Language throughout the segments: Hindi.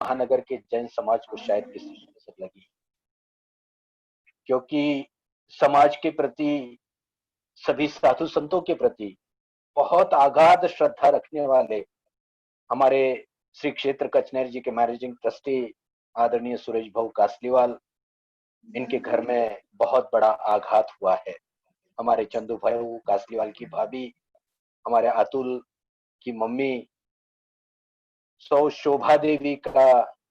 महानगर के जैन समाज को शायद किसी नजर लगी, क्योंकि समाज के प्रति, सभी साधु संतों के प्रति बहुत आगाध श्रद्धा रखने वाले हमारे श्री क्षेत्र कचनेर जी के मैनेजिंग ट्रस्टी आदरणीय सुरेश भाऊ कासलीवाल, इनके घर में बहुत बड़ा आघात हुआ है। हमारे चंदू भाई कासलीवाल की भाभी, हमारे अतुल की मम्मी शोभा देवी का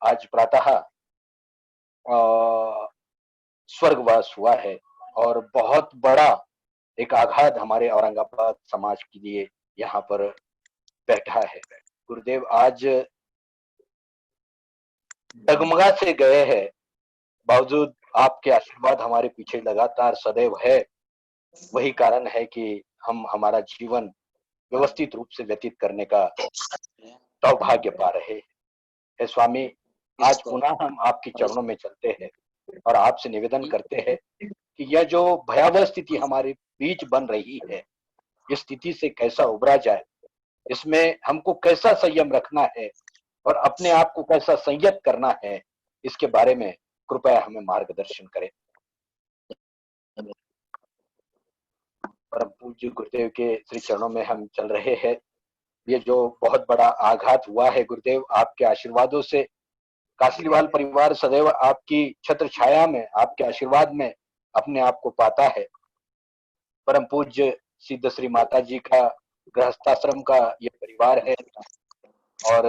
आज प्रातः स्वर्गवास हुआ है, और बहुत बड़ा एक आघात हमारे औरंगाबाद समाज के लिए यहाँ पर बैठा है। गुरुदेव आज डगमगा से गए हैं, बावजूद आपके आशीर्वाद हमारे पीछे लगातार सदैव है। वही कारण है कि हम हमारा जीवन व्यवस्थित रूप से व्यतीत करने का सौभाग्य पा रहे हैं। स्वामी, आज पुनः हम आपके चरणों में चलते हैं और आपसे निवेदन करते हैं कि यह जो भयावह स्थिति हमारे बीच बन रही है, इस स्थिति से कैसा उबरा जाए, इसमें हमको कैसा संयम रखना है और अपने आप को कैसा संयत करना है, इसके बारे में कृपया हमें मार्गदर्शन करें। परम पूज्य गुरुदेव के श्री चरणों में हम चल रहे हैं। ये जो बहुत बड़ा आघात हुआ है गुरुदेव, आपके आशीर्वादों से कासलीवाल परिवार सदैव आपकी छत्र छाया में, आपके आशीर्वाद में अपने आप को पाता है। परम पूज्य सिद्ध श्री माता जी का गृहस्थाश्रम का ये परिवार है और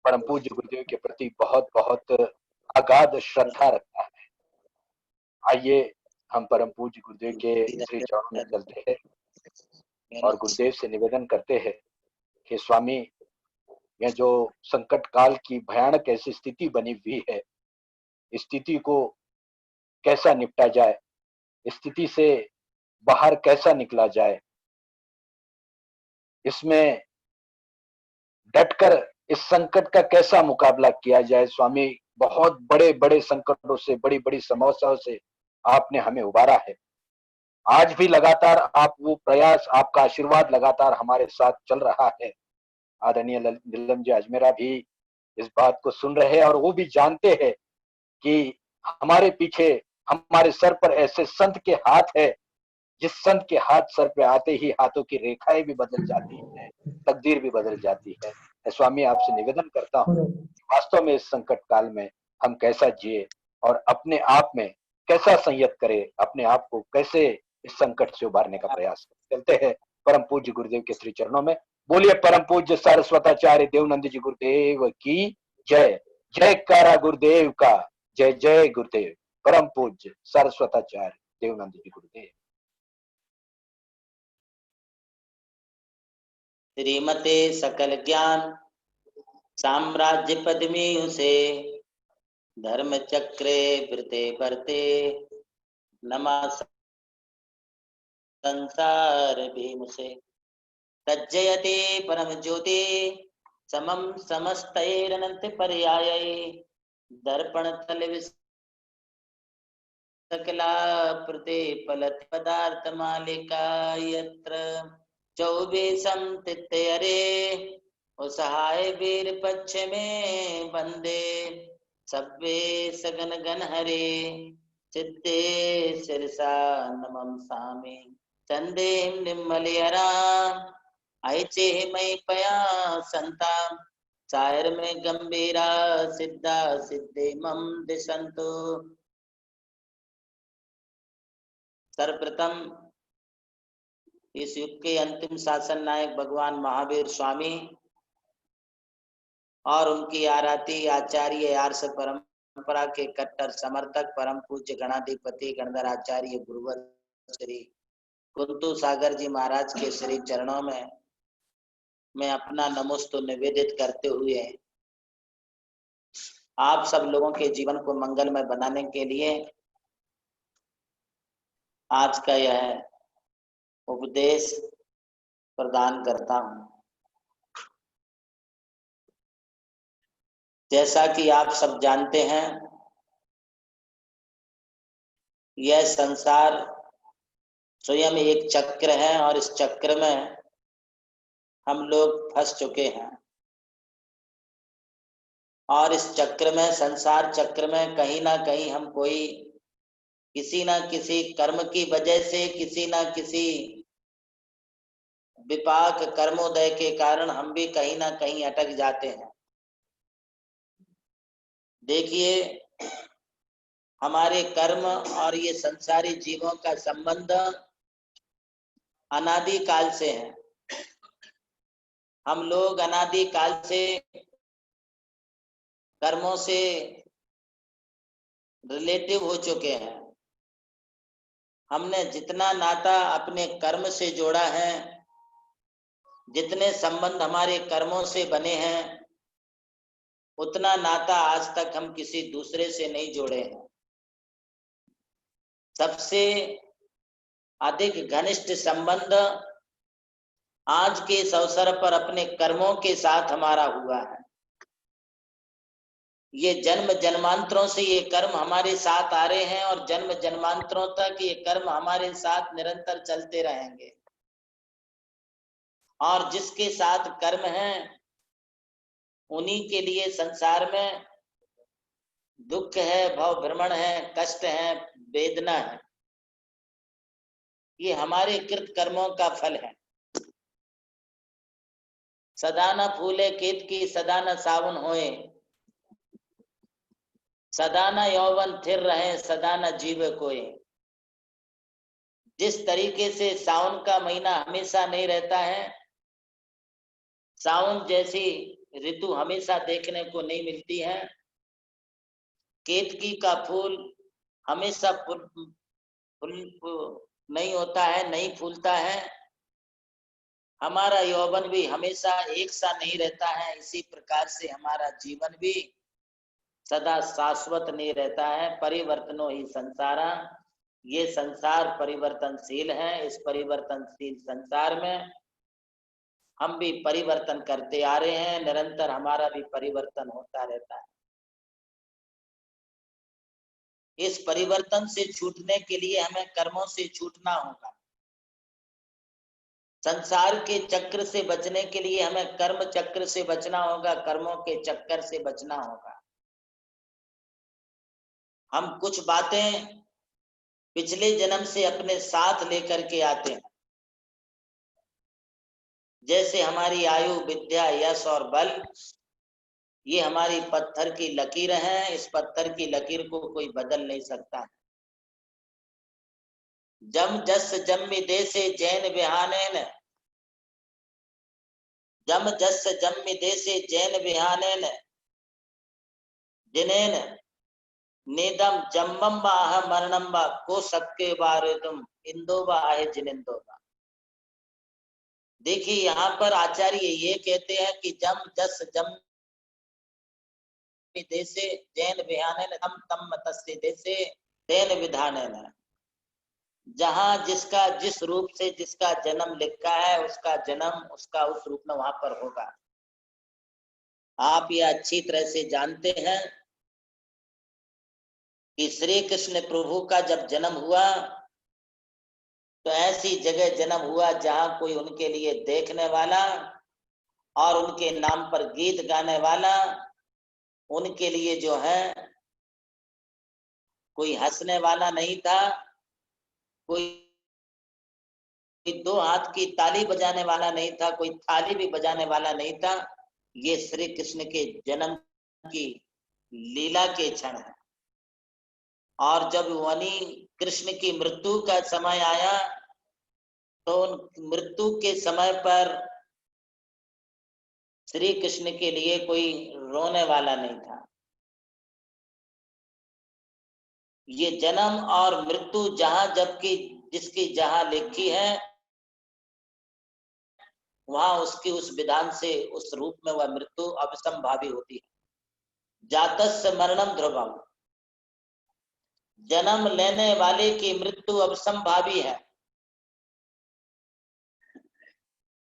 परम पूज्य गुरुदेव के प्रति बहुत बहुत अगाध श्रद्धा रखता है। आइए हम परम पूज्य गुरुदेव के श्री चरणों में चलते हैं और गुरुदेव से निवेदन करते हैं कि स्वामी, यह जो संकट काल की भयानक ऐसी स्थिति बनी हुई है, इस स्थिति को कैसा निपटा जाए, स्थिति से बाहर कैसा निकला जाए, इसमें डटकर इस संकट का कैसा मुकाबला किया जाए। स्वामी, बहुत बड़े बड़े संकटों से, बड़ी बड़ी समस्याओं से आपने हमें उबारा है। आज भी लगातार आप वो प्रयास, आपका आशीर्वाद लगातार हमारे साथ चल रहा है। आदरणीय नीलम जी अजमेरा भी इस बात को सुन रहे हैं और वो भी जानते हैं कि हमारे पीछे, हमारे सर पर ऐसे संत के हाथ है, जिस संत के हाथ सर पे आते ही हाथों की रेखाएं भी बदल जाती है, तकदीर भी बदल जाती है। स्वामी, आपसे निवेदन करता हूँ, वास्तव में इस संकट काल में हम कैसा जिए और अपने आप में कैसा संयत करें, अपने आप को कैसे इस संकट से उबारने का प्रयास करें। चलते हैं परम पूज्य गुरुदेव के श्री चरणों में। बोलिए परम पूज्य सरस्वताचार्य देवनंद जी गुरुदेव की जय। जय कारा गुरुदेव का, जय जय गुरुदेव। परम पूज्य सरस्वताचार्य देवनंद जी गुरुदेव। श्रीमते सकल ज्ञान साम्राज्य पद्मी से धर्म चक्रे वृते वर्ते नमः संसार भीम से तज्जयते परम ज्योति समम समस्तैरनंत पर्याय दर्पण तल सकला प्रते फलत पदार्थ मालिका यत्र चौबीसम तित्यरे सहाय वीर पक्ष में बंदे सब्बे सगन गण हरे सिद्धे सिरसा नमम सामे चंदे निम्मलियरा ऐचे मई पया संता चायर में गंभीरा सिद्धा सिद्धे मम दिशंतो। सर्वप्रथम इस युग के अंतिम शासन नायक भगवान महावीर स्वामी और उनकी आराती आचार्य आर्ष परंपरा के कट्टर समर्थक परम पूज्य गणाधिपति गणधर आचार्य गुरुवर श्री कुंतु सागर जी महाराज के श्री चरणों में मैं अपना नमोस्तु निवेदित करते हुए आप सब लोगों के जीवन को मंगलमय बनाने के लिए आज का यह उपदेश प्रदान करता हूं। जैसा कि आप सब जानते हैं, यह संसार स्वयं एक चक्र है और इस चक्र में हम लोग फंस चुके हैं। और इस चक्र में, संसार चक्र में कहीं ना कहीं हम कोई किसी ना किसी कर्म की वजह से, किसी ना किसी विपाक कर्मोदय के कारण हम भी कहीं ना कहीं अटक जाते हैं। देखिए, हमारे कर्म और ये संसारी जीवों का संबंध अनादि काल से है। हम लोग अनादि काल से कर्मों से रिलेटिव हो चुके हैं। हमने जितना नाता अपने कर्म से जोड़ा है, जितने संबंध हमारे कर्मों से बने हैं, उतना नाता आज तक हम किसी दूसरे से नहीं जोड़े हैं। सबसे अधिक घनिष्ठ संबंध आज के इस अवसर पर अपने कर्मों के साथ हमारा हुआ है। ये जन्म जन्मांतरों से ये कर्म हमारे साथ आ रहे हैं और जन्म जन्मांतरों तक ये कर्म हमारे साथ निरंतर चलते रहेंगे। और जिसके साथ कर्म है, उन्हीं के लिए संसार में दुख है, भव भ्रमण है, कष्ट है, वेदना है। ये हमारे कृत कर्मों का फल है। सदा न फूले केत की, सदा न सावन होए, सदा न यौवन थिर रहे, सदा न जीव कोई। जिस तरीके से सावन का महीना हमेशा नहीं रहता है, सावन जैसी ऋतु हमेशा देखने को नहीं मिलती है, केतकी का फूल हमेशा फूल नहीं होता है, नहीं फूलता है, हमारा यौवन भी हमेशा एक सा नहीं रहता है। इसी प्रकार से हमारा जीवन भी सदा शाश्वत नहीं रहता है। परिवर्तनो ही संसारा, ये संसार परिवर्तनशील है। इस परिवर्तनशील संसार में हम भी परिवर्तन करते आ रहे हैं, निरंतर हमारा भी परिवर्तन होता रहता है। इस परिवर्तन से छूटने के लिए हमें कर्मों से छूटना होगा। संसार के चक्र से बचने के लिए हमें कर्म चक्र से बचना होगा, कर्मों के चक्कर से बचना होगा। हम कुछ बातें पिछले जन्म से अपने साथ लेकर के आते हैं, जैसे हमारी आयु, विद्या, यश और बल, ये हमारी पत्थर की लकीर है। इस पत्थर की लकीर को कोई बदल नहीं सकता। जम जस जम्मि देसे जैन विहानेन, जम जस जम्मि देसे जैन विहानेन, जिनेन नेदम जम्मम बाह मरणम बा को सक्के बारेदुम इंदो बा आहे जिनिंदो बा। देखिए, यहाँ पर आचार्य ये कहते हैं कि जम जस जम देसे जैन विहानेन तम तम तस्य देसे जैन विधानेन। जहां जिसका जिस रूप से जिसका जन्म लिखा है, उसका जन्म उसका उस रूप में वहां पर होगा। आप ये अच्छी तरह से जानते हैं कि श्री कृष्ण प्रभु का जब जन्म हुआ तो ऐसी जगह जन्म हुआ जहां कोई उनके लिए देखने वाला और उनके नाम पर गीत गाने वाला, उनके लिए जो है कोई हंसने वाला नहीं था, कोई दो हाथ की ताली बजाने वाला नहीं था, कोई थाली भी बजाने वाला नहीं था। ये श्री कृष्ण के जन्म की लीला के क्षण है। और जब वनी कृष्ण की मृत्यु का समय आया तो उन मृत्यु के समय पर श्री कृष्ण के लिए कोई रोने वाला नहीं था। ये जन्म और मृत्यु जहां जबकि जिसकी जहां लिखी है, वहां उसकी उस विधान से, उस रूप में वह मृत्यु अवसंभावी होती है। जातस्य मरणम ध्रुवम, जन्म लेने वाले की मृत्यु अवसंभावी है।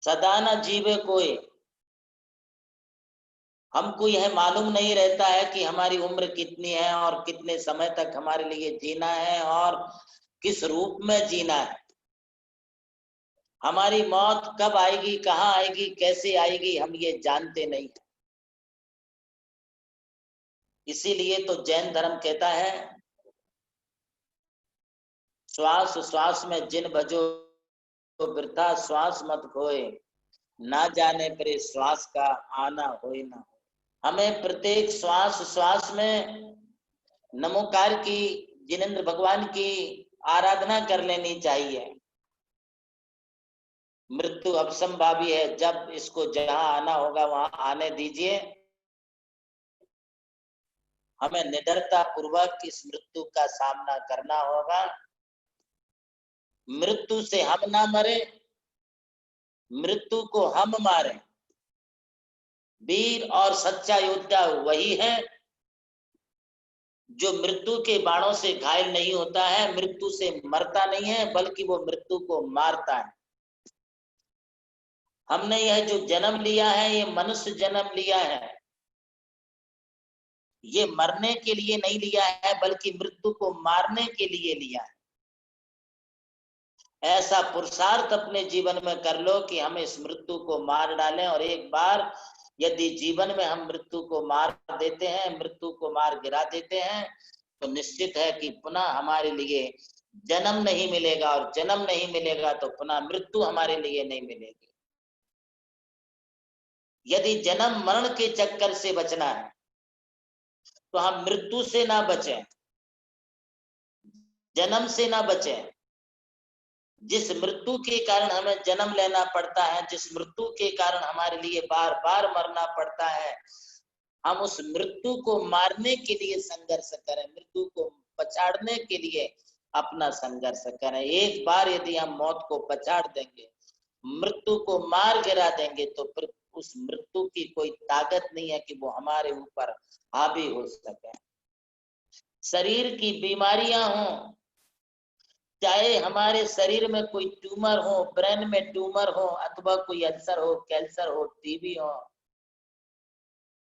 सदा न जीवे कोई, हमको यह मालूम नहीं रहता है कि हमारी उम्र कितनी है और कितने समय तक हमारे लिए जीना है और किस रूप में जीना है। हमारी मौत कब आएगी, कहाँ आएगी, कैसे आएगी, हम ये जानते नहीं। इसीलिए तो जैन धर्म कहता है श्वास श्वास में जिन भजो वृथा श्वास मत खोए, ना जाने परे श्वास का आना होए ना हो। हमें प्रत्येक श्वास श्वास में नमोकार की, जिनेंद्र भगवान की आराधना कर लेनी चाहिए। मृत्यु अवसंभावी है, जब इसको जहां आना होगा वहां आने दीजिए। हमें निडरता पूर्वक इस मृत्यु का सामना करना होगा। मृत्यु से हम ना मरे, मृत्यु को हम मारे। वीर और सच्चा योद्धा वही है जो मृत्यु के बाणों से घायल नहीं होता है, मृत्यु से मरता नहीं है, बल्कि वो मृत्यु को मारता है। हमने यह जो जन्म लिया है, ये मनुष्य जन्म लिया है, ये मरने के लिए नहीं लिया है, बल्कि मृत्यु को मारने के लिए लिया है। ऐसा पुरुषार्थ अपने जीवन में कर लो कि हम इस मृत्यु को मार डालें। और एक बार यदि जीवन में हम मृत्यु को मार देते हैं, मृत्यु को मार गिरा देते हैं, तो निश्चित है कि पुनः हमारे लिए जन्म नहीं मिलेगा, और जन्म नहीं मिलेगा तो पुनः मृत्यु हमारे लिए नहीं मिलेगी। यदि जन्म मरण के चक्कर से बचना है तो हम मृत्यु से ना बचें, जन्म से ना बचें। जिस मृत्यु के कारण हमें जन्म लेना पड़ता है, जिस मृत्यु के कारण हमारे लिए बार बार मरना पड़ता है, हम उस मृत्यु को मारने के लिए संघर्ष करें, मृत्यु को पछाड़ने के लिए अपना संघर्ष करें। एक बार यदि हम मौत को पछाड़ देंगे, मृत्यु को मार गिरा देंगे, तो फिर उस मृत्यु की कोई ताकत नहीं है कि वो हमारे ऊपर हावी हो सके। शरीर की बीमारियां हों, चाहे हमारे शरीर में कोई ट्यूमर हो, ब्रेन में ट्यूमर हो, अथवा कोई अल्सर हो, कैंसर हो, टीबी हो,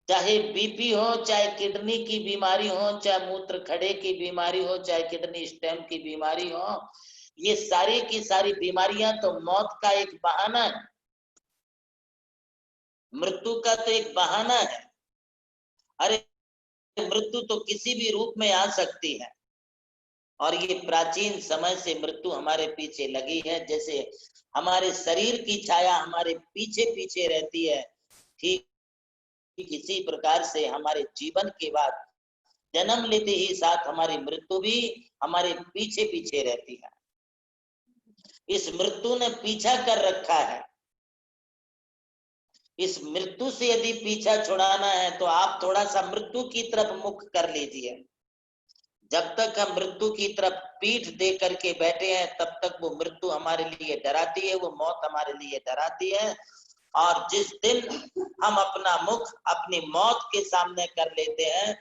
चाहे बीपी हो, चाहे किडनी की बीमारी हो, चाहे मूत्र खड़े की बीमारी हो, चाहे किडनी स्टोन की बीमारी हो, ये सारी की सारी बीमारियां तो मौत का एक बहाना है, मृत्यु का तो एक बहाना है। अरे मृत्यु तो किसी भी रूप में आ सकती है, और ये प्राचीन समय से मृत्यु हमारे पीछे लगी है। जैसे हमारे शरीर की छाया हमारे पीछे पीछे रहती है, ठीक इसी प्रकार से हमारे जीवन के बाद जन्म लेते ही साथ हमारी मृत्यु भी हमारे पीछे पीछे रहती है। इस मृत्यु ने पीछा कर रखा है। इस मृत्यु से यदि पीछा छुड़ाना है तो आप थोड़ा सा मृत्यु की तरफ मुख कर लीजिए। जब तक हम मृत्यु की तरफ पीठ दे करके बैठे हैं, तब तक वो मृत्यु हमारे लिए डराती है, वो मौत हमारे लिए डराती है। और जिस दिन हम अपना मुख अपनी मौत के सामने कर लेते हैं,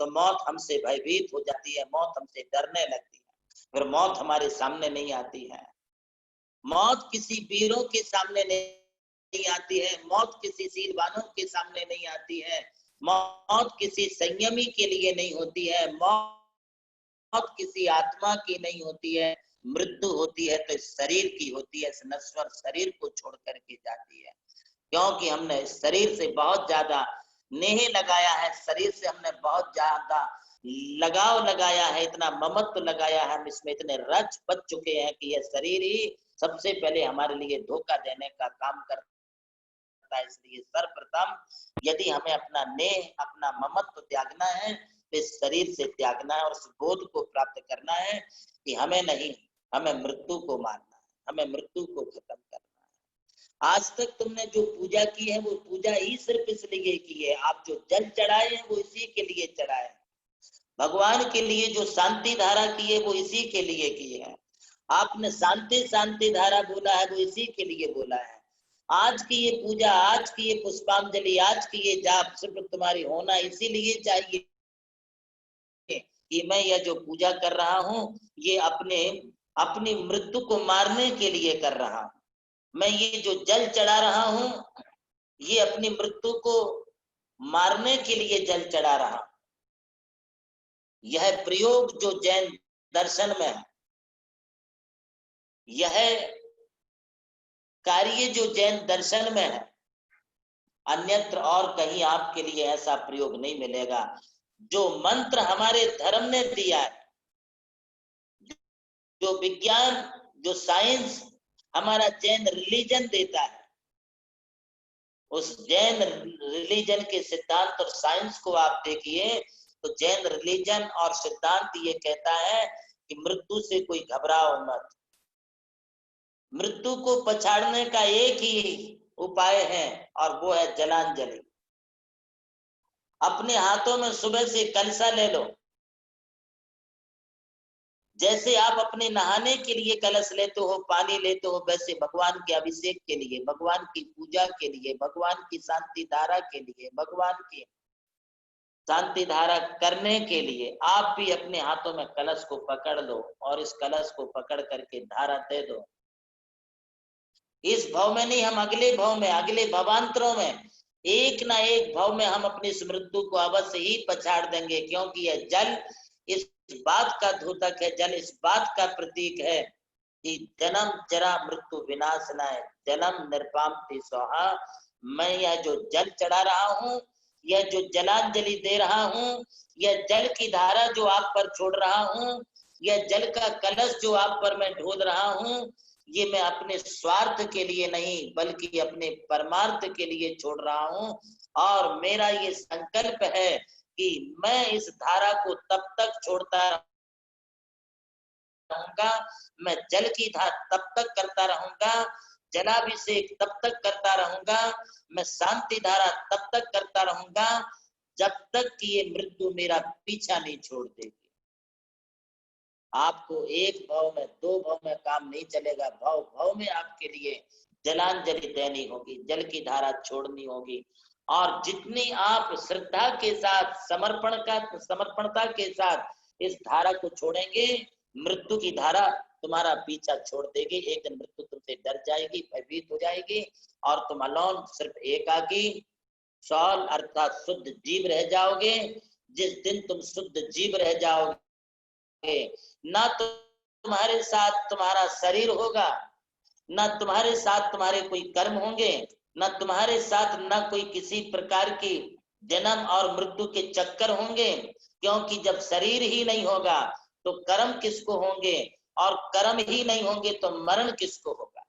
तो मौत हमसे भयभीत हो जाती है, मौत हमसे डरने लगती है, फिर मौत हमारे सामने नहीं आती है। मौत किसी वीरों के सामने नहीं आती है, मौत किसी शीलवानों के सामने नहीं आती है, मौत किसी संयमी के लिए नहीं होती है, मौत किसी आत्मा की नहीं होती है। मृत्यु होती है तो इस शरीर की होती है, इस नश्वर शरीर को छोड़ करके जाती है। क्योंकि हमने इस शरीर से बहुत ज्यादा नेह लगाया है, शरीर से हमने बहुत ज्यादा लगाव लगाया है, इतना ममत्व लगाया है, हम इसमें इतने रच बच चुके हैं कि यह शरीर ही सबसे पहले हमारे लिए धोखा देने का काम करता है। इसलिए सर्वप्रथम यदि हमें अपना नेह, अपना ममत्व त्यागना है, तो इस शरीर से त्यागना है और उस बोध को प्राप्त करना है कि हमें नहीं, हमें मृत्यु को मारना है, हमें मृत्यु को खत्म करना है। आज तक तुमने जो पूजा की है, वो पूजा ही सिर्फ इसलिए की है, आप जो जल चढ़ाए हैं वो इसी के लिए चढ़ाए, भगवान के लिए जो शांति धारा की है वो इसी के लिए की है। आपने शांति शांति धारा बोला है, वो इसी के लिए बोला है। आज की ये पूजा, आज की ये पुष्पांजलि, आज की ये जाप सिर्फ तुम्हारी होना इसीलिए चाहिए कि मैं यह जो पूजा कर रहा हूं, ये अपनी मृत्यु को मारने के लिए कर रहा हूं। मैं ये जो जल चढ़ा रहा हूं, ये अपनी मृत्यु को मारने के लिए जल चढ़ा रहा हूं। यह प्रयोग जो जैन दर्शन में है, यह कार्य जो जैन दर्शन में है, अन्यत्र और कहीं आपके लिए ऐसा प्रयोग नहीं मिलेगा। जो मंत्र हमारे धर्म ने दिया है, जो विज्ञान, जो साइंस हमारा जैन रिलीजन देता है, उस जैन रिलीजन के सिद्धांत और साइंस को आप देखिए तो जैन रिलीजन और सिद्धांत ये कहता है कि मृत्यु से कोई घबराओ मत। मृत्यु को पछाड़ने का एक ही उपाय है और वो है जलांजलि। अपने हाथों में सुबह से कलशा ले लो। जैसे आप अपने नहाने के लिए कलश लेते हो, पानी लेते हो, वैसे भगवान के अभिषेक के लिए, भगवान की पूजा के लिए, भगवान की शांति धारा के लिए, भगवान की शांति धारा करने के लिए आप भी अपने हाथों में कलश को पकड़ लो और इस कलश को पकड़ करके धारा दे दो। इस भव में नहीं, हम अगले भव में, अगले भवांतरों में, एक ना एक भव में हम अपनी इस मृत्यु को अवश्य ही पछाड़ देंगे, क्योंकि यह जल इस बात का द्योतक है, जल इस बात का प्रतीक है कि जन्म जरा मृत्यु विनाशनाय जन्म निर्पाम्ति स्वाहा। मैं यह जो जल चढ़ा रहा हूँ, यह जो जलांजलि दे रहा हूँ, यह जल की धारा जो आप पर छोड़ रहा हूँ, यह जल का कलश जो आप पर मैं ढोल रहा हूँ, ये मैं अपने स्वार्थ के लिए नहीं बल्कि अपने परमार्थ के लिए छोड़ रहा हूँ। और मेरा ये संकल्प है कि मैं इस धारा को तब तक छोड़ता रहूंगा, मैं जल की धारा तब तक करता रहूंगा, जलाभिषेक तब तक करता रहूंगा, मैं शांति धारा तब तक करता रहूंगा जब तक कि ये मृत्यु मेरा पीछा नहीं छोड़ देगी। आपको एक भाव में, दो भाव में काम नहीं चलेगा, भाव भाव में आपके लिए जलांजलि देनी होगी, जल की धारा छोड़नी होगी। और जितनी आप श्रद्धा के साथ, समर्पणता के साथ इस धारा को छोड़ेंगे, मृत्यु की धारा तुम्हारा पीछा छोड़ देगी। एक दिन मृत्यु तुमसे डर जाएगी, भयभीत हो जाएगी और तुम अलोन सिर्फ एकाकी सौल अर्थात शुद्ध जीव रह जाओगे। जिस दिन तुम शुद्ध जीव रह जाओगे, ना तो तुम्हारे साथ तुम्हारा शरीर होगा, ना तुम्हारे साथ तुम्हारे कोई कर्म होंगे, ना तुम्हारे साथ ना कोई किसी प्रकार की जन्म और मृत्यु के चक्कर होंगे। क्योंकि जब शरीर ही नहीं होगा तो कर्म किसको होंगे, और कर्म ही नहीं होंगे तो मरण किसको होगा।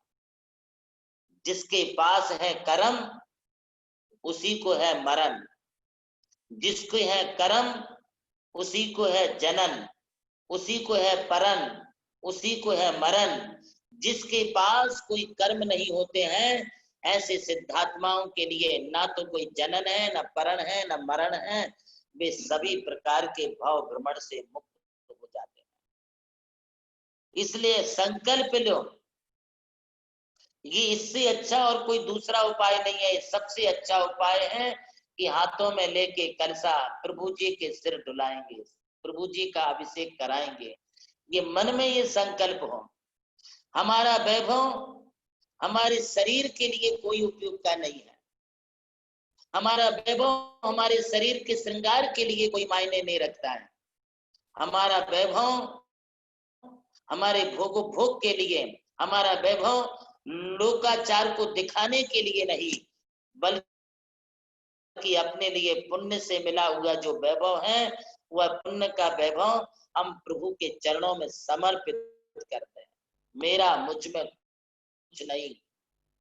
जिसके पास है कर्म उसी को है मरण, जिसको है कर्म उसी को है जनन, उसी को है परन, उसी को है मरण। जिसके पास कोई कर्म नहीं होते हैं, ऐसे सिद्धात्माओं के लिए ना तो कोई जनन है, ना परन है, ना मरण है, वे सभी प्रकार के भाव भ्रमण से मुक्त हो जाते हैं। इसलिए संकल्प लो, ये इससे अच्छा और कोई दूसरा उपाय नहीं है। सबसे अच्छा उपाय है कि हाथों में लेके कलशा प्रभु जी के सिर डुलाएंगे, प्रभु जी का अभिषेक कराएंगे। ये मन में ये संकल्प हो, हमारा वैभव हमारे शरीर के लिए कोई उपयोग का नहीं है, हमारा वैभव हमारे शरीर के श्रृंगार के लिए कोई मायने नहीं रखता है, हमारा वैभव हमारे भोग के लिए, हमारा वैभव लोकाचार को दिखाने के लिए नहीं, बल्कि अपने लिए पुण्य से मिला हुआ जो वैभव है, वह पुण्य का वैभव हम प्रभु के चरणों में समर्पित करते हैं। मेरा मुझ में कुछ नहीं,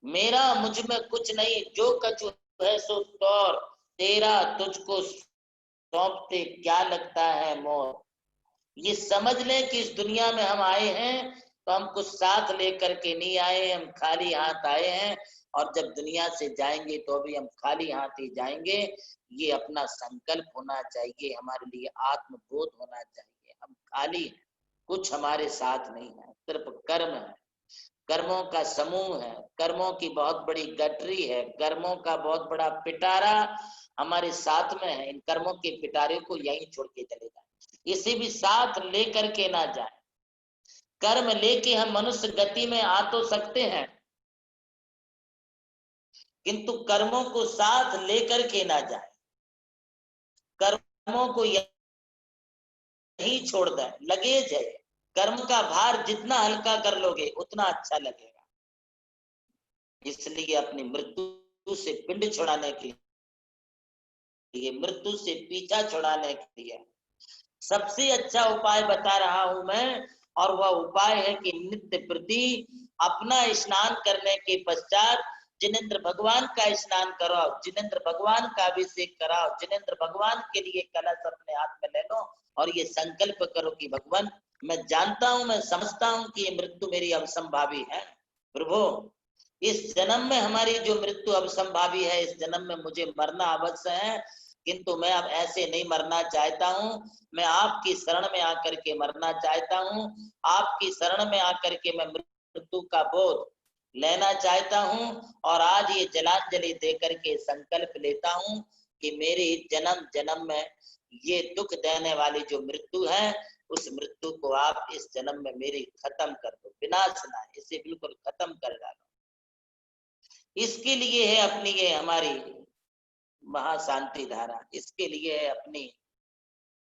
मेरा मुझ में कुछ नहीं, जो कछु है सो तौर, तेरा तुझको सौंपते क्या लगता है मोर। ये समझ लें कि इस दुनिया में हम आए हैं तो हम कुछ साथ लेकर के नहीं आए, हम खाली हाथ आए हैं, और जब दुनिया से जाएंगे तो भी हम खाली हाथ ही जाएंगे। ये अपना संकल्प होना चाहिए, हमारे लिए आत्मबोध होना चाहिए। हम खाली हैं, कुछ हमारे साथ नहीं है, सिर्फ कर्म है, कर्मों का समूह है, कर्मों की बहुत बड़ी गठरी है, कर्मों का बहुत बड़ा पिटारा हमारे साथ में है। इन कर्मों के पिटारे को यहीं छोड़ के चले जाए, इसे भी साथ लेकर के ना जाए। कर्म लेके हम मनुष्य गति में आ तो सकते हैं, किंतु कर्मों को साथ लेकर के ना जाए, कर्मों को यहीं छोड़ दें। लगेज है, कर्म का भार जितना हल्का कर लोगे उतना अच्छा लगेगा। इसलिए अपनी मृत्यु से पिंड छुड़ाने के लिए, मृत्यु से पीछा छुड़ाने के लिए सबसे अच्छा उपाय बता रहा हूं मैं। और वह उपाय है कि नित्य प्रति अपना स्नान करने के पश्चात जिनेंद्र भगवान का स्नान कराओ, जिनेंद्र भगवान का अभिषेक कराओ, जिनेंद्र भगवान के लिए कलश अपने हाथ में ले लो और ये संकल्प करो कि भगवान, मैं जानता हूं, मैं समझता हूं कि ये मृत्यु मेरी अवसंभावी है। प्रभु, इस जन्म में हमारी जो मृत्यु अवसंभावी है, इस जन्म में मुझे मरना अवश्य है, किंतु मैं अब ऐसे नहीं मरना चाहता हूं। मैं आपकी शरण में आकर के मरना चाहता हूं। आपकी शरण में आकर के मैं मृत्यु का बोध लेना चाहता हूं। और आज ये जलांजलि दे करके संकल्प लेता हूं कि मेरे जन्म जन्म में ये दुख देने वाली जो मृत्यु है, उस मृत्यु को आप इस जन्म में मेरी खत्म कर दो, विनाश ना, इसे बिल्कुल खत्म कर डालो। इसके लिए है अपनी ये हमारी महाशांति धारा, इसके लिए है अपनी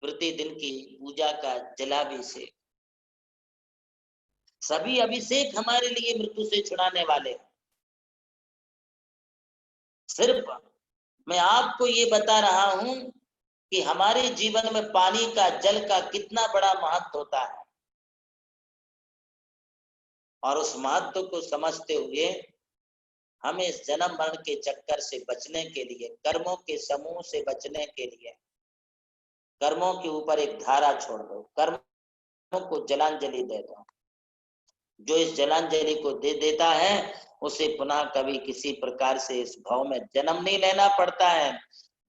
प्रतिदिन की पूजा का जलाभिषेक। सभी अभिषेक हमारे लिए मृत्यु से छुड़ाने वाले हैं। सिर्फ मैं आपको ये बता रहा हूं कि हमारे जीवन में पानी का, जल का कितना बड़ा महत्व होता है, और उस महत्व को समझते हुए हमें इस जन्म मरण के चक्कर से बचने के लिए, कर्मों के समूह से बचने के लिए, कर्मों के ऊपर एक धारा छोड़ दो, कर्मों को जलांजलि दे दो। जो इस जलांजलि को दे देता है उसे पुनः कभी किसी प्रकार से इस भाव में जन्म नहीं लेना पड़ता है,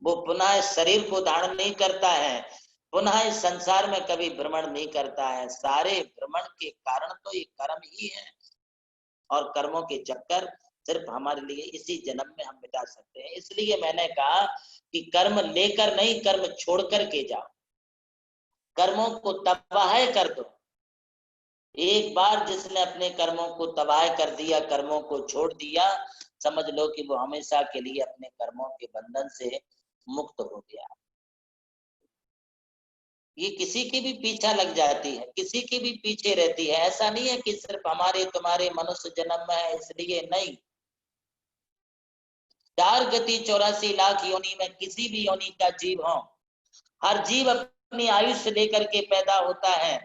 वो पुनः इस शरीर को धारण नहीं करता है, पुनः इस संसार में कभी भ्रमण नहीं करता है। सारे भ्रमण के कारण तो ये कर्म ही है, और कर्मों के चक्कर सिर्फ हमारे लिए इसी जन्म में हम मिटा सकते हैं। इसलिए मैंने कहा कि कर्म लेकर नहीं, कर्म छोड़ करके जाओ, कर्मों को तबाह कर दो। एक बार जिसने अपने कर्मों को तबाह कर दिया, कर्मों को छोड़ दिया, समझ लो कि वो हमेशा के लिए अपने कर्मों के बंधन से मुक्त हो गया। ये किसी के भी पीछा लग जाती है, किसी के भी पीछे रहती है। ऐसा नहीं है कि सिर्फ हमारे तुम्हारे मनुष्य जन्म में है इसलिए, नहीं। 4 गति 84 लाख योनि में किसी भी योनि का जीव हो, हर जीव अपनी आयुष्य लेकर के पैदा होता है।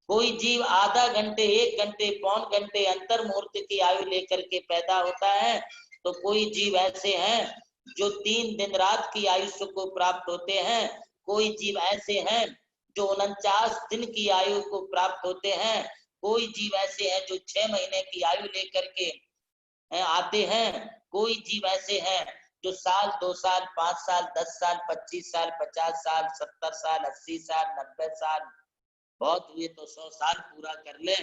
कोई जीव आधा घंटे, 1 घंटे, पौन घंटे अंतर मुहूर्त की आयु लेकर के पैदा होता है, तो कोई जीव ऐसे हैं जो 3 दिन रात की आयुष्य को प्राप्त होते हैं। कोई जीव ऐसे हैं जो 49 दिन की आयु को प्राप्त होते हैं। कोई जीव ऐसे हैं जो 6 महीने की आयु लेकर के आते हैं। कोई जीव ऐसे हैं जो साल, 2 साल, 5 साल, 10 साल, 25 साल, 50 साल, 70 साल, 80 साल, 90 साल, बहुत हुए तो 100 साल पूरा कर ले,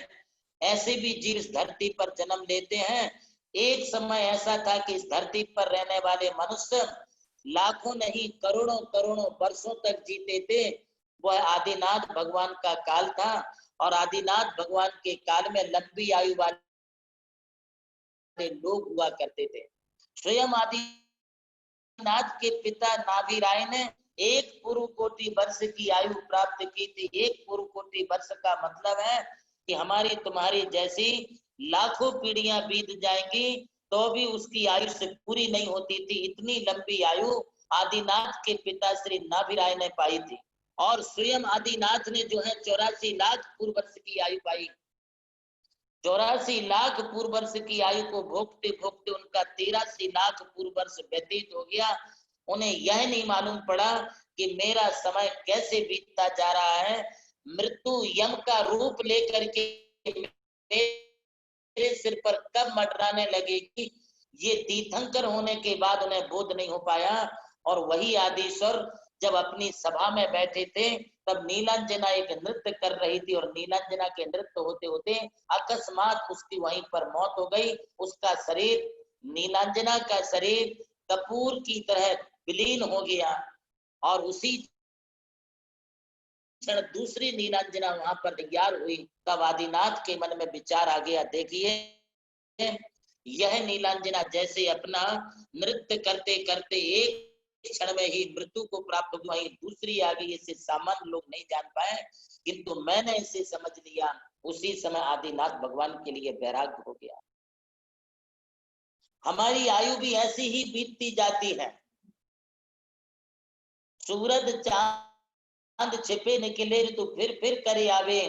ऐसे भी जीव इस धरती पर जन्म लेते हैं। एक समय ऐसा था कि इस धरती पर रहने वाले मनुष्य लाखों नहीं, करोड़ों करोड़ों वर्षों तक जीते थे। वह आदिनाथ भगवान का काल था, और आदिनाथ भगवान के काल में लंबी आयु वाले लोग हुआ करते थे। स्वयं आदिनाथ के पिता नाभि राय ने 1 पूर्व कोटि वर्ष की आयु प्राप्त की थी। 1 पूर्व कोटि वर्ष का मतलब है कि हमारी तुम्हारी जैसी लाखों पीढ़ियां बीत जाएंगी तो भी उसकी आयु से पूरी नहीं होती थी। इतनी लंबी आयु आदिनाथ के पिता श्री नाभि राय ने पाई थी। और स्वयं आदिनाथ ने जो है 84 लाख पूर्व वर्ष की आयु पाई। 84 लाख पूर्व वर्ष की आयु को भोगते भोगते उनका 83 लाख पूर्व वर्ष व्यतीत हो गया। उन्हें यह नहीं मालूम पड़ा कि मेरा समय कैसे बीतता जा रहा है। मृत्यु यम का रूप लेकर के मेरे सिर पर कब मंडराने लगेगी, ये तीर्थंकर होने के बाद उन्हें बोध नहीं हो पाया। और वही आदिश्वर जब अपनी सभा में बैठे थे तब नीलांजना एक नृत्य कर रही थी, और नीलांजना के नृत्य होते होते अकस्मात उसकी वहीं पर मौत हो गई। उसका शरीर, नीलांजना का शरीर कपूर की तरह विलीन हो गया, और उसी क्षण दूसरी नीलांजना वहां पर तैयार हुई। तब आदिनाथ के मन में विचार आ गया, देखिए यह नीलांजना जैसे अपना नृत्य करते करते एक क्षण में ही मृत्यु को प्राप्त हुआ, दूसरी आ गई। इसे सामान्य लोग नहीं जान पाए, किंतु मैंने इसे समझ लिया। उसी समय आदिनाथ भगवान के लिए वैराग्य हो गया। हमारी आयु भी ऐसी ही बीतती जाती है। सूरज चांद छिपे निकले तो फिर करे आवे,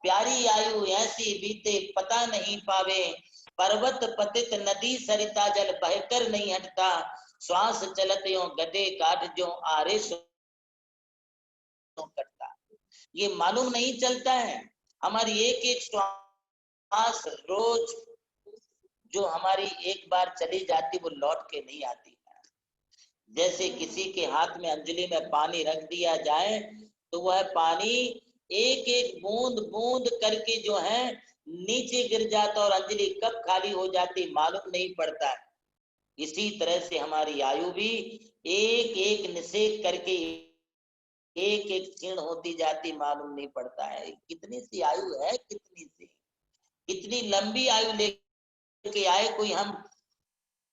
प्यारी आयु ऐसी बीते पता नहीं पावे। पर्वत पतित नदी सरिता जल बहकर नहीं हटता, श्वास चलत यो गदे काट जो आरे सो कटता। ये मालूम नहीं चलता है। हमारी एक एक श्वास रोज जो हमारी एक बार चली जाती वो लौट के नहीं आती है। जैसे किसी के हाथ में अंजलि में पानी रख दिया जाए तो वह पानी एक एक बूंद बूंद करके जो है नीचे गिर जाता और अंजलि कब खाली हो जाती मालूम नहीं पड़ता है। इसी तरह से हमारी आयु भी एक एक निषेक करके एक एक क्षीण होती जाती मालूम नहीं पड़ता है। कितनी सी आयु है, कितनी सी, इतनी लंबी आयु लेके आए कोई हम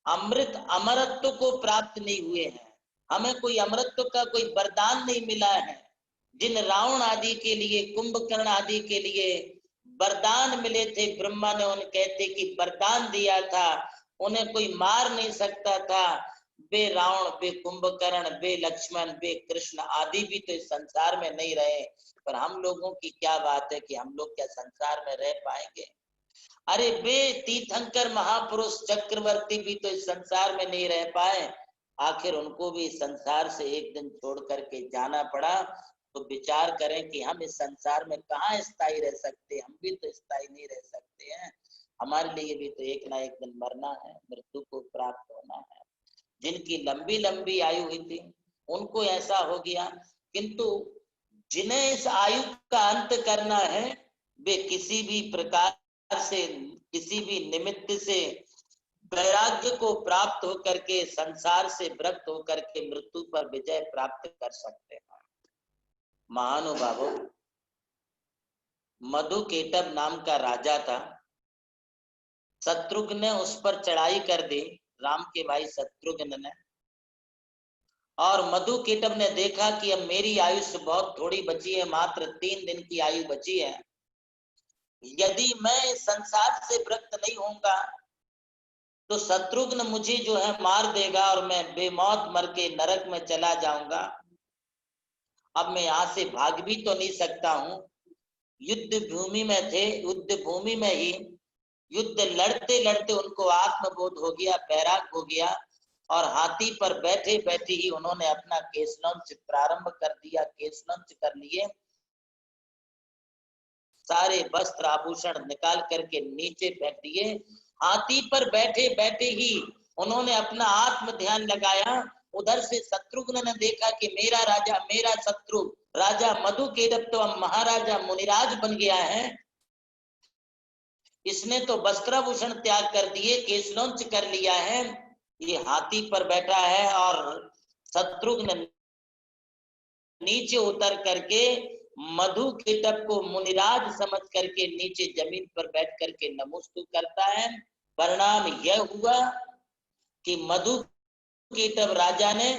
अमृत अमरत्व को प्राप्त नहीं हुए हैं। हमें कोई अमरत्व का कोई वरदान नहीं मिला है। जिन रावण आदि के लिए, कुंभकर्ण आदि के लिए वरदान मिले थे, ब्रह्मा ने उन्हें कहते कि वरदान दिया था, उन्हें कोई मार नहीं सकता था। वे रावण, वे कुंभकर्ण, वे लक्ष्मण, वे कृष्ण आदि भी तो इस संसार में नहीं रहे। पर हम लोगों की क्या बात है कि हम लोग क्या संसार में रह पाएंगे। अरे वे तीर्थंकर महापुरुष चक्रवर्ती भी तो इस संसार में नहीं रह पाए। आखिर उनको भी संसार से एक दिन छोड़ करके जाना पड़ा। तो विचार करें कि हम इस संसार में कहाँ स्थायी रह सकते हैं। हम भी तो स्थायी नहीं रह सकते हैं। हमारे लिए भी तो एक ना एक दिन मरना है, मृत्यु को प्राप्त होना है। जिनकी लंबी लंबी आयु हुई थी उनको ऐसा हो गया, किंतु जिन्हें इस आयु का अंत करना है वे किसी भी प्रकार से, किसी भी निमित्त से वैराग्य को प्राप्त होकर के, संसार से विरक्त होकर के मृत्यु पर विजय प्राप्त कर सकते हैं। महानुभावों, मधुकेटभ नाम का राजा था। शत्रुघ्न ने उस पर चढ़ाई कर दी, राम के भाई शत्रुघ्न ने। और मधुकेटभ ने देखा कि अब मेरी आयुष्य बहुत थोड़ी बची है, मात्र 3 दिन की आयु बची है। यदि मैं संसार से विरक्त नहीं होऊंगा तो शत्रुघ्न मुझे जो है मार देगा और मैं बेमौत मर के नरक में चला जाऊंगा। अब मैं यहाँ से भाग भी तो नहीं सकता हूँ। युद्ध भूमि में थे, युद्ध भूमि में ही युद्ध लड़ते लड़ते उनको आत्मबोध हो गया, बैराग हो गया और हाथी पर बैठे बैठे ही उन्होंने अपना केशलौंच प्रारंभ कर दिया। केशलौंच कर लिए, सारे वस्त्र आभूषण निकाल करके नीचे फेंक दिए। हाथी पर बैठे बैठे ही उन्होंने अपना आत्म ध्यान लगाया। उधर से शत्रुघ्न ने देखा कि मेरा राजा, मेरा शत्रु राजा मधुकेटभ तो अब महाराजा मुनिराज बन गया है। इसने तो वस्त्राभूषण त्याग कर दिए, केशलौंच कर लिया है, ये हाथी पर बैठा है। और शत्रुघ्न नीचे उतर करके मधुकेटभ को मुनिराज समझ करके नीचे जमीन पर बैठ करके नमोस्तु करता है। परिणाम यह हुआ कि मधुकेटभ राजा ने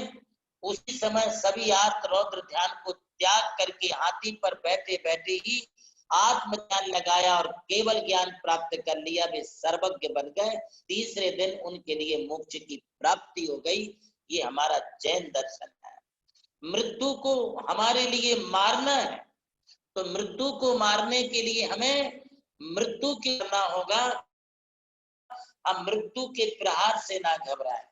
उसी समय सभी आर्त रौद्र ध्यान को त्याग करके हाथी पर बैठे बैठे ही आत्म ज्ञान लगाया और केवल ज्ञान प्राप्त कर लिया। वे सर्वज्ञ बन गए। तीसरे दिन उनके लिए मोक्ष की प्राप्ति हो गई। ये हमारा जैन दर्शन है। मृत्यु को हमारे लिए मारना है तो मृत्यु को मारने के लिए हमें मृत्यु की करना होगा। अब मृत्यु के प्रहार से ना घबराए।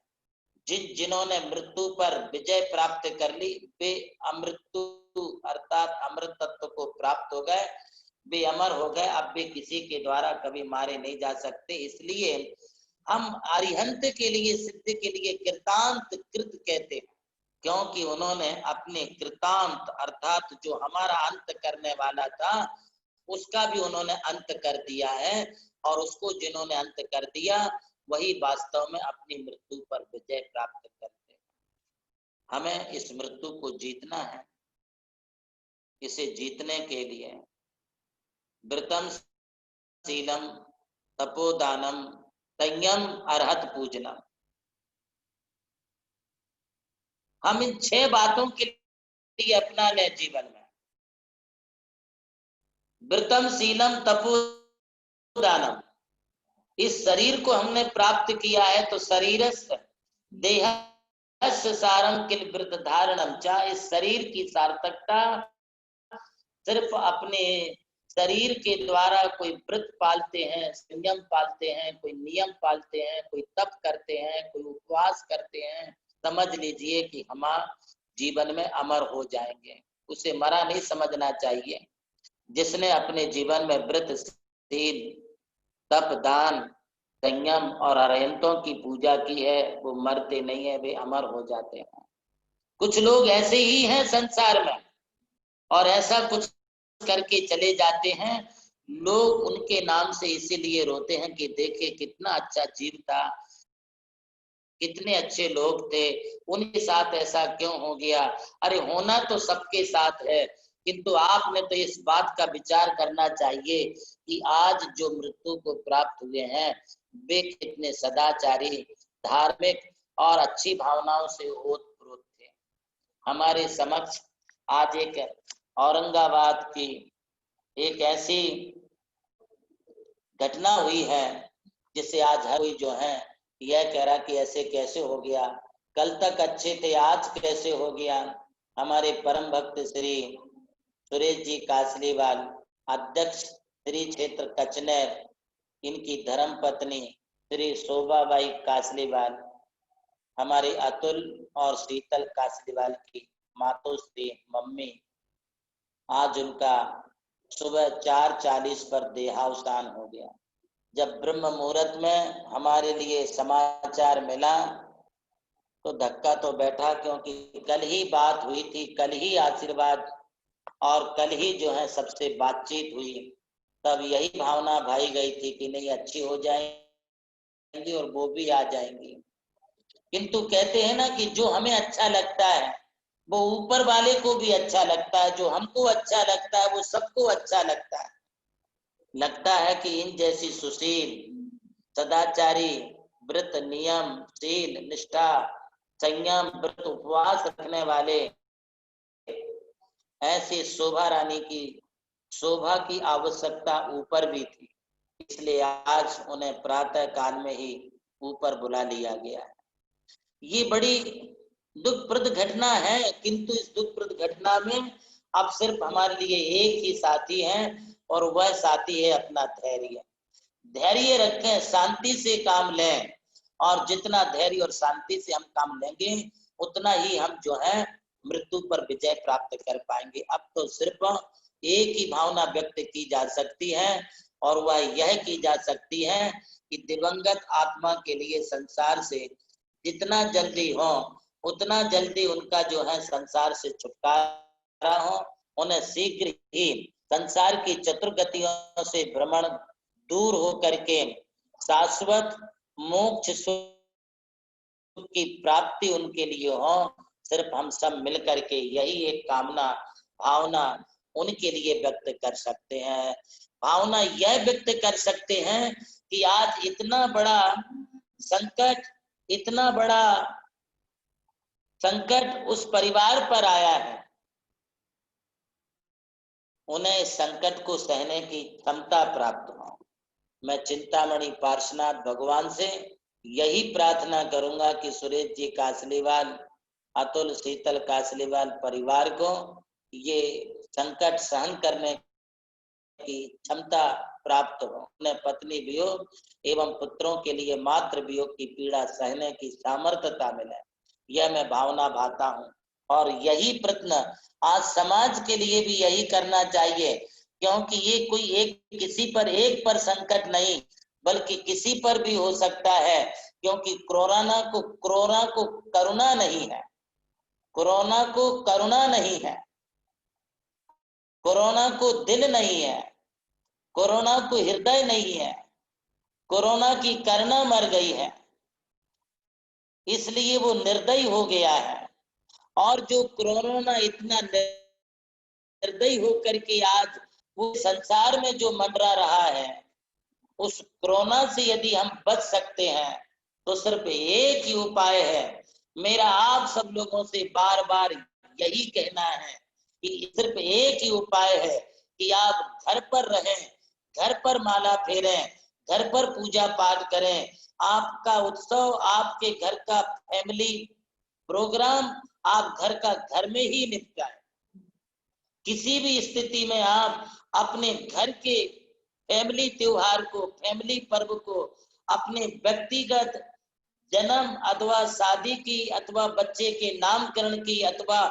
जिन्होंने मृत्यु पर विजय प्राप्त कर ली वे अमृत्यु अर्थात अमृत तत्व को प्राप्त हो गए, वे अमर हो गए। अब वे किसी के द्वारा कभी मारे नहीं जा सकते। इसलिए हम अरिहंत के लिए, सिद्ध के लिए कृतांत कृत कहते हैं, क्योंकि उन्होंने अपने कृतांत अर्थात जो हमारा अंत करने वाला था उसका भी उन्होंने अंत कर दिया है। और उसको जिन्होंने अंत कर दिया वही वास्तव में अपनी मृत्यु पर विजय प्राप्त करते हैं। हमें इस मृत्यु को जीतना है। इसे जीतने के लिए व्रतम शीलम तपोदानम संयम अर्हत पूजनम, हम इन 6 बातों के लिए अपना ले जीवन में। व्रतम शीलम तपोदानम, इस शरीर को हमने प्राप्त किया है तो शरीरस्य देहस्य सारं किल व्रत धारणम चा, इस शरीर की सार्थकता सिर्फ अपने शरीर के द्वारा कोई व्रत पालते हैं, संयम पालते हैं, कोई नियम पालते हैं, कोई तप करते हैं, कोई उपवास करते हैं, समझ लीजिए कि हम जीवन में अमर हो जाएंगे। उसे मरा नहीं समझना चाहिए। जिसने अपने जीवन में व्रत, शील, तप, दान, संयम और अरहंतों की पूजा की है, वो मरते नहीं है, वे अमर हो जाते हैं। कुछ लोग ऐसे ही हैं संसार में और ऐसा कुछ करके चले जाते हैं, लोग उनके नाम से इसीलिए रोते हैं कि देखे कितना अच्छा जीव था, कितने अच्छे लोग थे, उनके साथ ऐसा क्यों हो गया। अरे होना तो सबके साथ है, किंतु आपने तो इस बात का विचार करना चाहिए कि आज जो मृत्यु को प्राप्त हुए हैं वे कितने सदाचारी, धार्मिक और अच्छी भावनाओं से ओतप्रोत थे। हमारे समक्ष आज एक औरंगाबाद की एक ऐसी घटना हुई है जिसे आज हर कोई जो है यह कह रहा कि ऐसे कैसे हो गया, कल तक अच्छे थे आज कैसे हो गया। हमारे परम भक्त श्री सुरेश जी कासलीवाल, अध्यक्ष श्री क्षेत्र कचनेर, इनकी धर्म पत्नी श्री शोभाबाई कासलीवाल, हमारे अतुल और शीतल कासलीवाल की मातोश्री मम्मी, आज उनका सुबह 4:40 पर देहावसान हो गया। जब ब्रह्म मुहूर्त में हमारे लिए समाचार मिला तो धक्का तो बैठा, क्योंकि कल ही बात हुई थी, कल ही आशीर्वाद और कल ही जो है सबसे बातचीत हुई, तब यही भावना भाई गई थी कि नहीं अच्छी हो जाएंगी और वो भी आ जाएंगी। किंतु कहते हैं ना कि जो हमें अच्छा लगता है वो ऊपर वाले को भी अच्छा लगता है, जो हमको अच्छा लगता है वो सबको अच्छा लगता है। लगता है कि इन जैसी सुशील, सदाचारी, व्रत, नियम, शील, निष्ठा, संयम, व्रत, उपवास रखने वाले ऐसी शोभा रानी की शोभा की आवश्यकता ऊपर भी थी, इसलिए आज उन्हें प्रातः काल में ही ऊपर बुला लिया गया है। ये बड़ी दुखप्रद घटना है, किंतु इस दुखप्रद घटना में अब सिर्फ हमारे लिए एक ही साथी है और वह साथी है अपना धैर्य। धैर्य रखें, शांति से काम लें, और जितना धैर्य और शांति से हम काम लेंगे उतना ही हम जो है मृत्यु पर विजय प्राप्त कर पाएंगे। अब तो सिर्फ एक ही भावना व्यक्त की जा सकती है और वह यह की जा सकती है कि दिवंगत आत्मा के लिए संसार से जितना जल्दी हो उतना जल्दी उनका जो है संसार से छुटकारा हो, उन्हें शीघ्र ही संसार की चतुर्गतियों से भ्रमण दूर हो करके शाश्वत मोक्ष सुख की प्राप्ति उनके लिए हो। सिर्फ हम सब मिल करके यही एक कामना भावना उनके लिए व्यक्त कर सकते हैं। भावना यह व्यक्त कर सकते हैं कि आज इतना बड़ा संकट, इतना बड़ा संकट उस परिवार पर आया है, उन्हें संकट को सहने की क्षमता प्राप्त हो। मैं चिंतामणि पार्श्वनाथ भगवान से यही प्रार्थना करूंगा कि सुरेश जी कासलीवाल, अतुल शीतल कासलीवाल परिवार को ये संकट सहन करने की क्षमता प्राप्त हो, उन्हें पत्नी वियोग एवं पुत्रों के लिए मातृ वियोग की पीड़ा सहने की सामर्थ्यता मिले, यह मैं भावना भाता हूँ। और यही प्रयत्न आज समाज के लिए भी यही करना चाहिए, क्योंकि ये कोई एक किसी पर एक पर संकट नहीं बल्कि किसी पर भी हो सकता है, क्योंकि कोरोना को करुणा नहीं है, कोरोना को करुणा नहीं है, कोरोना को दिल नहीं है, कोरोना को हृदय नहीं है, कोरोना की करुणा मर गई है, इसलिए वो निर्दयी हो गया है। और जो कोरोना इतना निर्दयी होकर के आज वो संसार में जो मंडरा रहा है, उस कोरोना से यदि हम बच सकते हैं तो सिर्फ एक ही उपाय है। मेरा आप सब लोगों से बार बार यही कहना है कि सिर्फ एक ही उपाय है कि आप घर पर रहें, घर पर माला फेरें, घर पर पूजा पाठ करें। आपका उत्सव, आपके घर का फैमिली प्रोग्राम आप घर का घर में ही निपटाएं। किसी भी स्थिति में आप अपने घर के फैमिली त्योहार को, फैमिली पर्व को, अपने व्यक्तिगत जन्म अथवा शादी की अथवा बच्चे के नामकरण की अथवा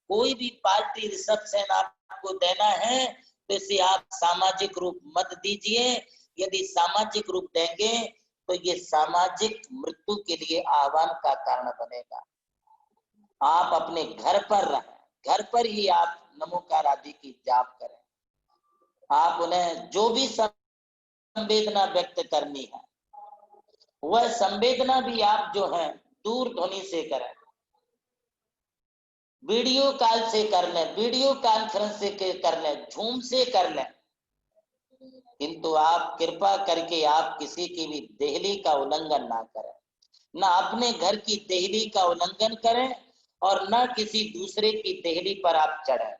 कोई भी पार्टी रिसेप्शन आपको देना है तो इसे आप सामाजिक रूप मत दीजिए। यदि सामाजिक रूप देंगे तो ये सामाजिक मृत्यु के लिए आह्वान का कारण बनेगा। आप अपने घर पर रहें, घर पर ही आप नमोकार आदि की जाप करें। आप उन्हें जो भी संवेदना व्यक्त करनी है वह संवेदना भी आप जो है दूर ध्वनि से करें, वीडियो कॉल से कर लें, वीडियो कॉन्फ्रेंस से कर लें, झूम से कर लें, किंतु आप कृपा करके आप किसी की भी देहली का उल्लंघन ना करें, ना अपने घर की देहली का उल्लंघन करें और ना किसी दूसरे की देहली पर आप चढ़ें।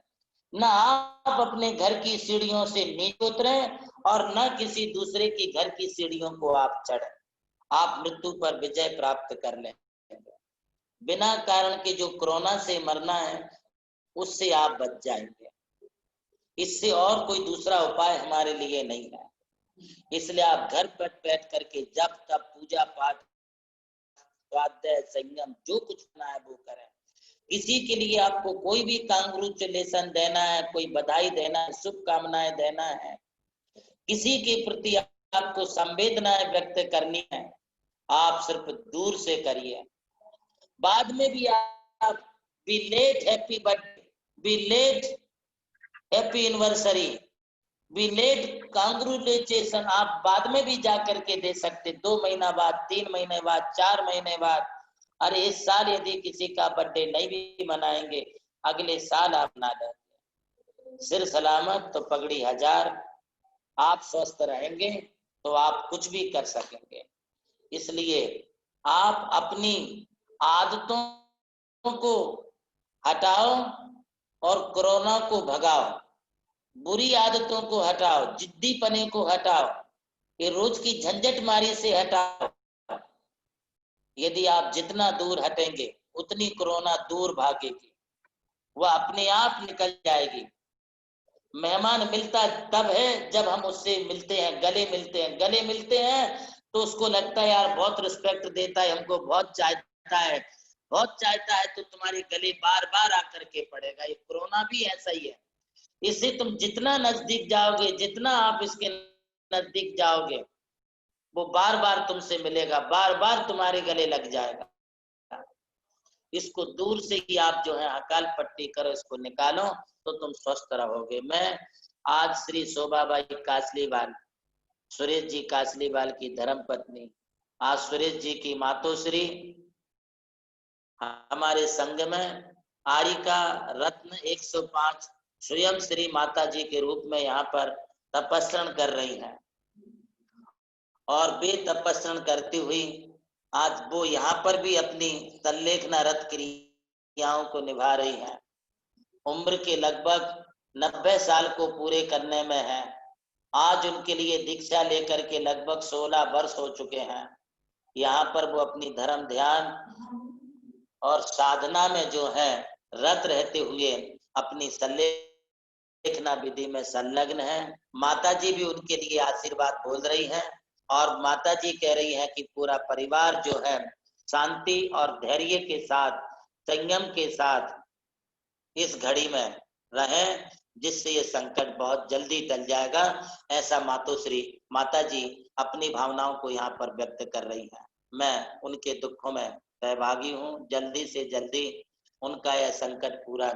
ना आप अपने घर की सीढ़ियों से नीचे उतरें और ना किसी दूसरे की घर की सीढ़ियों को आप चढ़ें। आप मृत्यु पर विजय प्राप्त कर लें। बिना कारण के जो कोरोना से मरना है उससे आप बच जाएंगे। इससे और कोई दूसरा उपाय हमारे लिए नहीं है। इसलिए आप घर पर बैठ करके जब तब पूजा पाठ, स्वाध्याय, संयम जो कुछ करना है वो करें। किसी के लिए आपको कोई भी कांग्रेचुलेशन देना है, कोई बधाई देना है, शुभकामनाएं देना है, किसी के प्रति आपको संवेदनाएं व्यक्त करनी है, आप सिर्फ दूर से करिए। बाद में भी आप belated happy birthday, belated happy anniversary, belated congratulation आप बाद में भी जाकर के दे सकते, 2 महीना बाद, 3 महीने बाद, 4 महीने बाद। अरे इस साल यदि किसी का बर्थडे नहीं भी मनाएंगे अगले साल आप मना लेंगे। सिर सलामत तो पगड़ी हजार। आप स्वस्थ रहेंगे तो आप कुछ भी कर सकेंगे। इसलिए आप अपनी आदतों को हटाओ और कोरोना को भगाओ। बुरी आदतों को हटाओ, जिद्दीपने को हटाओ, ये रोज की झंझट मारी से हटाओ। यदि आप जितना दूर हटेंगे उतनी कोरोना दूर भागेगी, वह अपने आप निकल जाएगी। मेहमान मिलता तब है जब हम उससे मिलते हैं, गले मिलते हैं। गले मिलते हैं तो उसको लगता है यार बहुत रिस्पेक्ट देता है, हमको बहुत चाहता है, बहुत चाहता है, तो तुम्हारे गले बार बार आकर के पड़ेगा। ये कोरोना भी ऐसा ही है। इससे तुम जितना नजदीक जाओगे, जितना आप इसके नजदीक जाओगे, वो बार बार तुमसे मिलेगा, बार बार तुम्हारे गले लग जाएगा। इसको दूर से ही आप जो है अकाल पट्टी करो, इसको निकालो तो तुम स्वस्थ रहोगे। मैं आज श्री शोभाबाई कासलीवाल, सुरेश जी कासलीवाल की धर्म पत्नी, आज सुरेश जी की मातोश्री हमारे संघ में आरिका रत्न 105 स्वयं श्री माता जी के रूप में यहाँ पर तपस्रण कर रही हैं और वे तपस्रण करती हुई आज वो यहाँ पर भी अपनी तल्लेखना रत क्रियाओं को निभा रही हैं। उम्र के लगभग 90 साल को पूरे करने में है। आज उनके लिए दीक्षा लेकर के लगभग 16 वर्ष हो चुके हैं। यहाँ पर वो अपनी धर्म ध्यान और साधना में जो है रत रहते हुए अपनी तल्लेखना विधि में संलग्न है। माता जी भी उनके लिए आशीर्वाद बोल रही हैं और माता जी कह रही है कि पूरा परिवार जो है शांति और धैर्य के साथ, संयम के साथ इस घड़ी में रहें, जिससे ये संकट बहुत जल्दी टल जाएगा। ऐसा मातोश्री माता जी अपनी भावनाओं को यहाँ पर व्यक्त कर रही है। मैं उनके दुखों में सहभागी हूँ। जल्दी से जल्दी उनका यह संकट पूरा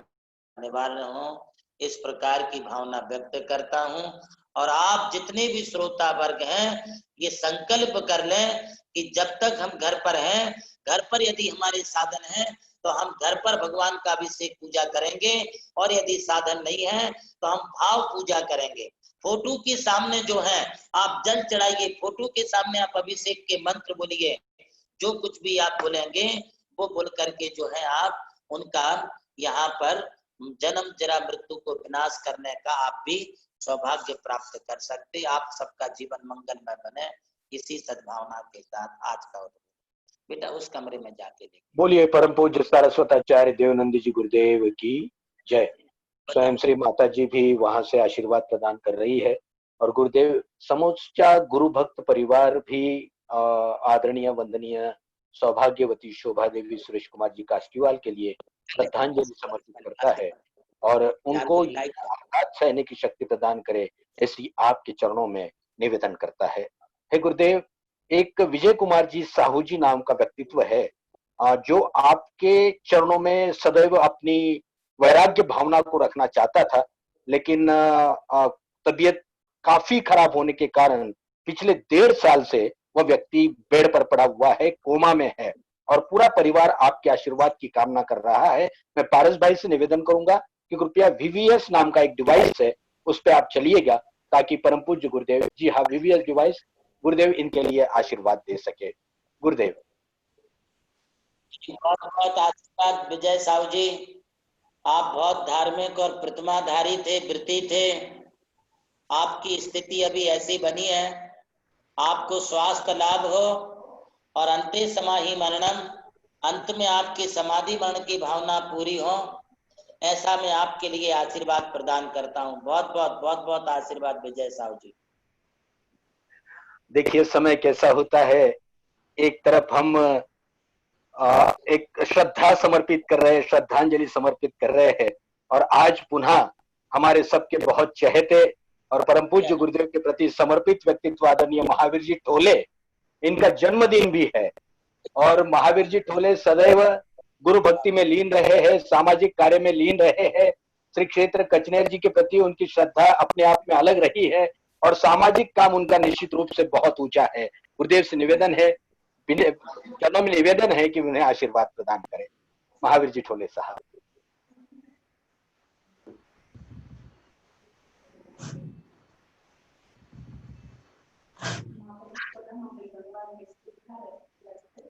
निवारण हो, इस प्रकार की भावना व्यक्त करता हूँ। और आप जितने भी श्रोता वर्ग हैं ये संकल्प कर लें कि जब तक हम घर पर हैं, घर पर यदि हमारे साधन हैं तो हम घर पर भगवान का अभिषेक पूजा करेंगे, और यदि साधन नहीं है तो हम भाव पूजा करेंगे। फोटो के सामने जो है आप जल चढ़ाइए, फोटो के सामने आप अभिषेक के मंत्र बोलिए, जो कुछ भी आप बोलेंगे वो बोल करके जो है आप उनका यहाँ पर जन्म जरा मृत्यु को विनाश करने का आप भी सौभाग्य प्राप्त कर सकते। आप सबका जीवन मंगलमय बने, इसी सद्भावना के साथ आज का बेटा उस कमरे में जाके देखिए। बोलिए परम पूज्य सारस्वताचार्य देवानंद जी गुरुदेव की जय। स्वयं श्री माता जी भी वहां से आशीर्वाद प्रदान कर रही है और गुरुदेव समूचा गुरु भक्त परिवार भी आदरणीय वंदनीय सौभाग्यवती शोभा देवी सुरेश कुमार जी कास्कीवाल के लिए श्रद्धांजलि समर्पित करता है और उनको आघात सहने की शक्ति प्रदान करे, ऐसी आपके चरणों में निवेदन करता है। हे गुरुदेव, एक विजय कुमार जी साहू जी नाम का व्यक्तित्व है जो आपके चरणों में सदैव अपनी वैराग्य भावना को रखना चाहता था, लेकिन तबीयत काफी खराब होने के कारण पिछले 1.5 साल से वह व्यक्ति बेड पर पड़ा हुआ है, कोमा में है और पूरा परिवार आपके आशीर्वाद की कामना कर रहा है। मैं पारस भाई से निवेदन करूंगा कि कृपया वीवीएस नाम का एक डिवाइस है, उस पर आप चलिएगा ताकि परम पूज्य गुरुदेव जी हाँ वीवीएस डिवाइस गुरुदेव इनके लिए आशीर्वाद दे सके। गुरुदेव। बहुत बहुत आशीर्वाद विजय साहू जी। आप बहुत धार्मिक और प्रतिमाधारी थे, वृत्ति थे। आपकी स्थिति अभी ऐसी बनी है, आपको स्वास्थ्य लाभ हो और अंते समाहि मरणम, अंत में आपकी समाधि मरण की भावना पूरी हो, ऐसा मैं आपके लिए आशीर्वाद प्रदान करता हूं। बहुत बहुत आशीर्वाद विजय साहू जी। देखिए समय कैसा होता है, एक तरफ हम एक श्रद्धा समर्पित कर रहे हैं, श्रद्धांजलि समर्पित कर रहे हैं और आज पुनः हमारे सबके बहुत चहेते और परम पूज्य गुरुदेव के प्रति समर्पित व्यक्तित्व आदरणीय महावीर जी ठोले, इनका जन्मदिन भी है और महावीर जी ठोले सदैव गुरु भक्ति में लीन रहे हैं, सामाजिक कार्य में लीन रहे हैं। श्री क्षेत्र कचनेर जी के प्रति उनकी श्रद्धा अपने आप में अलग रही है और सामाजिक काम उनका निश्चित रूप से बहुत ऊंचा है। गुरुदेव से निवेदन है, चरणों में निवेदन है कि उन्हें आशीर्वाद प्रदान करें। महावीर जी ठोले साहब।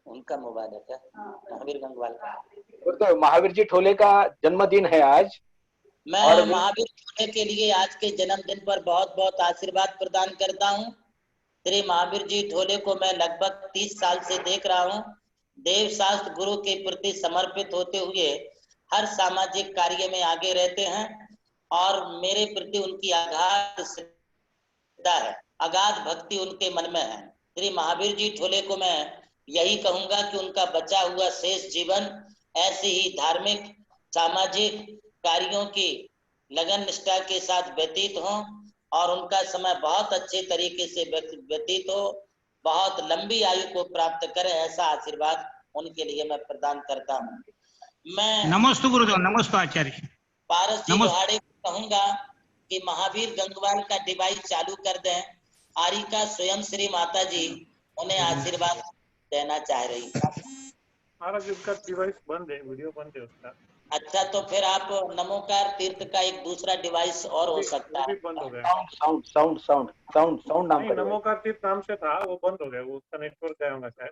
उनका मोबाइल है क्या? महावीर गंगवाल का। तो महावीर जी ठोले का जन्मदिन है आज। मैं और महावीर ठोले के लिए आज के जन्मदिन पर बहुत बहुत आशीर्वाद प्रदान करता हूँ। श्री महावीर जी ठोले को मैं लगभग 30 साल से देख रहा हूँ। देव शास्त्र गुरु के प्रति समर्पित होते हुए हर सामाजिक कार्य में आगे रहते हैं और मेरे प्रति उनकी अगाध श्रद्धा है, अगाध भक्ति उनके मन में है। श्री महावीर जी ठोले को मैं यही कहूंगा कि उनका बचा हुआ शेष जीवन ऐसे ही धार्मिक सामाजिक कार्यों की लगन निष्ठा के साथ व्यतीत हो और उनका समय बहुत अच्छे तरीके से व्यतीत हो, बहुत लंबी आयु को प्राप्त करें, ऐसा आशीर्वाद उनके लिए मैं प्रदान करता हूँ। मैं नमस्ते गुरुदेव। नमस्ते आचार्य। पारस जी लोहाड़े को कहूंगा कि महावीर गंगवाल का डिवाइस चालू कर दें। आरिका स्वयं श्री माता जी उन्हें आशीर्वाद देना चाह रही है। महाराज उसका डिवाइस बंद है, वीडियो बंद है उसका। अच्छा, तो फिर आप नमोकार तीर्थ का एक दूसरा डिवाइस और हो सकता है। बंद हो गया। साउंड नाम का नमोकार तीर्थ नाम से था, वो बंद हो गया, वो उसका नेटवर्क गया होगा शायद।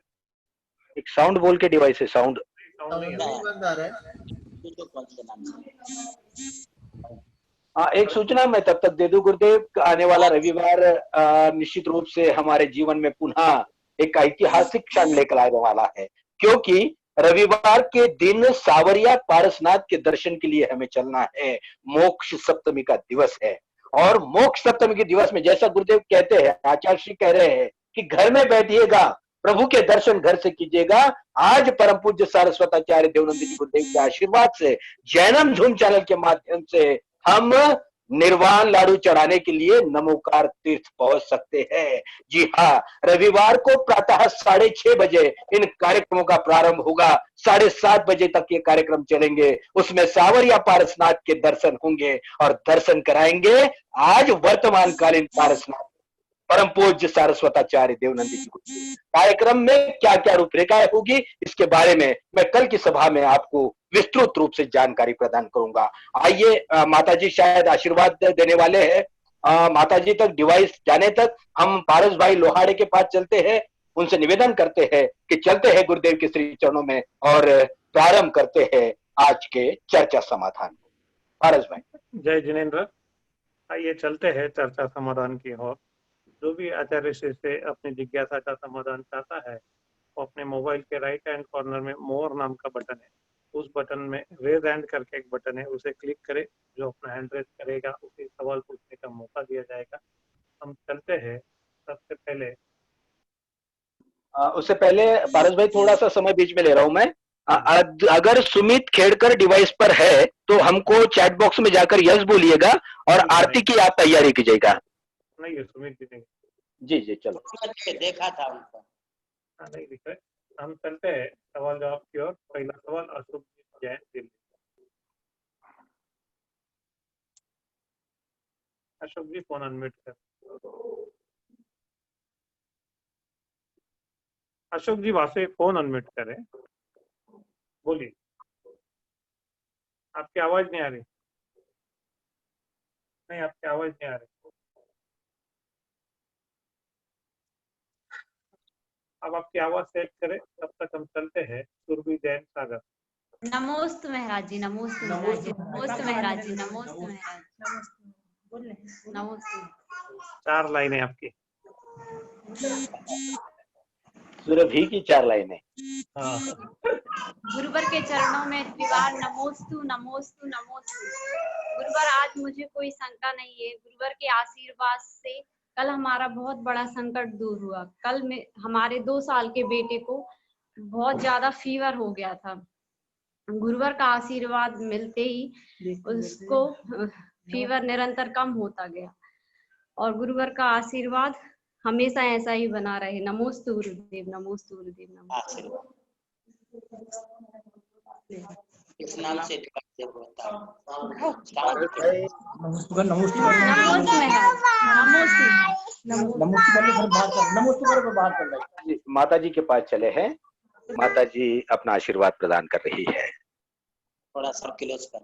एक साउंड बोल के डिवाइस है, साउंड नहीं बंद आ रहा है। एक सूचना मैं तब तक दे दूं गुरुदेव, आने वाला रविवार निश्चित रूप से हमारे जीवन में पुनः एक ऐतिहासिक क्षण लेकर आने वाला है, क्योंकि रविवार के दिन सावरिया पारसनाथ के दर्शन के लिए हमें चलना है। मोक्ष सप्तमी का दिवस है और मोक्ष सप्तमी के दिवस में जैसा गुरुदेव कहते हैं, आचार्य श्री कह रहे हैं कि घर में बैठिएगा, प्रभु के दर्शन घर से कीजिएगा। आज परम पूज्य सारस्वताचार्य देवानंद जी गुरुदेव के आशीर्वाद से जैनम झूम चैनल के माध्यम से हम निर्वाण लाडू चढ़ाने के लिए नमोकार तीर्थ पहुंच सकते हैं। जी हाँ, रविवार को प्रातः 6:30 बजे इन कार्यक्रमों का प्रारंभ होगा। 7:30 बजे तक ये कार्यक्रम चलेंगे। उसमें सावरिया पारसनाथ के दर्शन होंगे और दर्शन कराएंगे आज वर्तमान कालीन पारसनाथ परम पूज्य सारस्वताचार्य देवानंद जी को। कार्यक्रम में क्या क्या रूपरेखाएं होगी इसके बारे में मैं कल की सभा में आपको विस्तृत रूप से जानकारी प्रदान करूंगा। आइए, माता जी शायद आशीर्वाद देने वाले हैं। माता जी तक डिवाइस जाने तक हम पारस भाई लोहाड़े के पास चलते हैं, उनसे निवेदन करते हैं कि चलते हैं गुरुदेव के श्री चरणों में और प्रारंभ करते हैं आज के चर्चा समाधान। पारस भाई। जय जिनेन्द्र। आइए चलते हैं चर्चा समाधान की ओर। जो भी आचार्य श्री से अपनी जिज्ञासा का समाधान चाहता है वो अपने मोबाइल के राइट हैंड कॉर्नर में मोर नाम का बटन है, उस बटन में रेज हैंड करके एक बटन है, उसे क्लिक करे। जो अपना हैंड रेज करेगा उसे सवाल पूछने का मौका दिया जाएगा। हम चलते हैं। सबसे पहले उससे पहले पारस भाई थोड़ा सा समय बीच में ले रहा हूं मैं। अगर सुमित खेड़कर डिवाइस पर है तो हमको चैट बॉक्स में जाकर यस बोलिएगा और आरती की आप तैयारी कीजिएगा। नहीं है सुमित जी नहीं। जी जी चलो। देखा था उनको। नहीं दिख रहे। हम चलते हैं सवाल जवाब की ओर। पहला सवाल अशोक जैन दिल्ली। अशोक जी फोन अनम्यूट कर। अशोक जी वहां से फोन अनम्यूट करें, बोलिए। आपकी आवाज नहीं आ रही। नहीं आपकी आवाज नहीं आ रही। अब आपकी आवाज सेट करें, तब तक हम चलते हैं सुरभि जैन सागर। नमोस्तु महाराज जी, नमोस्तु महाराज जी, नमोस्तु महाराज जी, नमोस्तु महाराज, नमोस्तु। 4 लाइनें आपकी। सुरभि की 4 लाइनें। हाँ। गुरुवर के चरणों में त्रिवार नमोस्तु नमोस्तु नमोस्तु। गुरुवर आज मुझे कोई शंका नहीं है, गुरुवर के आशीर्वाद से कल हमारा बहुत बड़ा संकट दूर हुआ। कल में हमारे 2 साल के बेटे को बहुत ज्यादा फीवर हो गया था। गुरुवर का आशीर्वाद मिलते ही उसको फीवर निरंतर कम होता गया और गुरुवर का आशीर्वाद हमेशा ऐसा ही बना रहे। नमोस्तु गुरुदेव, नमोस्तु गुरुदेव, नमोस्तु। इस नाम से माता जी के पास चले हैं। माता जी अपना आशीर्वाद प्रदान कर रही है। थोड़ा सा क्लोज कर।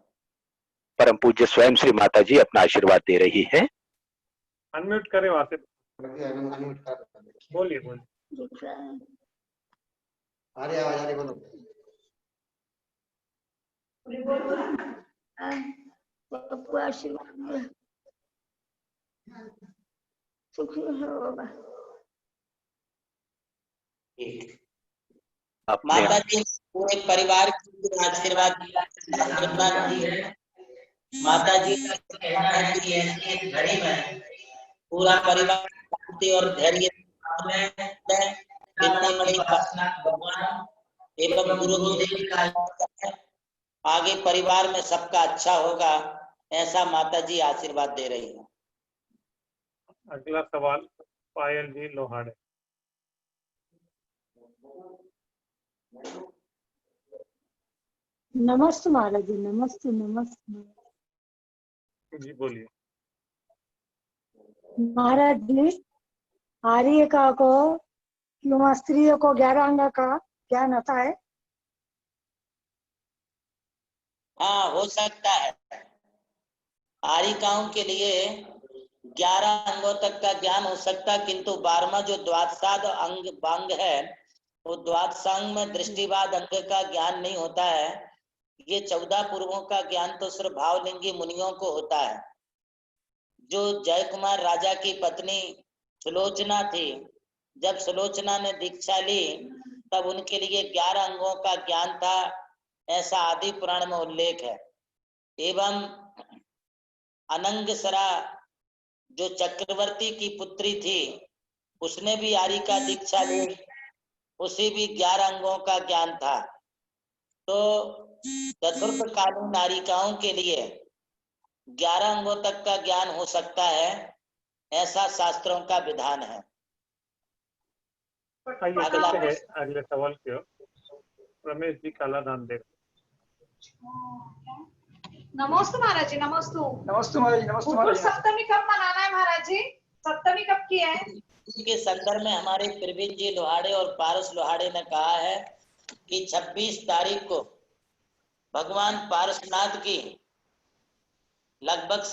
परम पूज्य स्वयं श्री माता जी अपना आशीर्वाद दे रही है। अनम्यूट करें वहां से, बोलिए बोलिए। अरे आवाज आ रही, बोलो। आपको आशीर्वाद सुखी होगा। माता जी पूरे परिवार को आशीर्वाद दिया। माता जी का कहना है कि ऐसी घड़ी में पूरा परिवार और धैर्य इतनी बड़ी उपासना भगवान एवं गुरुदेव का आगे परिवार में सबका अच्छा होगा, ऐसा माता जी आशीर्वाद दे रही है। अगला सवाल पायल जी लोहाड़े। नमस्ते महाराज जी, नमस्ते नमस्ते। जी बोलिए। महाराज जी, आर्यिका को क्यों स्त्रियों को 11 अंग का ज्ञान होता है? हाँ हो सकता है। आर्यिकाओं के लिए 11 अंगों तक का ज्ञान हो सकता है, किंतु 12वां जो द्वादशाद अंग बांग है वो द्वादशांग में दृष्टिवाद अंग का ज्ञान नहीं होता है। ये 14 पूर्वों का ज्ञान तो सिर्फ भावलिंगी मुनियों को होता है। जो जय कुमार राजा की पत्नी सुलोचना थी, जब सुलोचना ने दीक्षा ली तब उनके लिए 11 अंगों का ज्ञान था, ऐसा आदि पुराण में उल्लेख है। एवं अनंगसरा जो चक्रवर्ती की पुत्री थी उसने भी आर्य का दीक्षा ली, उसे भी 11 अंगों का ज्ञान था। तो चतुर्थकालीन नारिकाओं के लिए 11 अंगों तक का ज्ञान हो सकता है, ऐसा शास्त्रों का विधान है। अगले सवाल की ओर। रमेश जी काला दान दे। नमोस्तु महाराज जी, नमोस्तु। नमस्ते महाराज जी, नमस्ते गुरुकुल सप्तमी कब मनाना है महाराज जी? सप्तमी कब की है? इसके संदर्भ में हमारे प्रवीण जी लोहाड़े और पारस लोहाड़े ने कहा है कि 26 तारीख को भगवान पारसनाथ की लगभग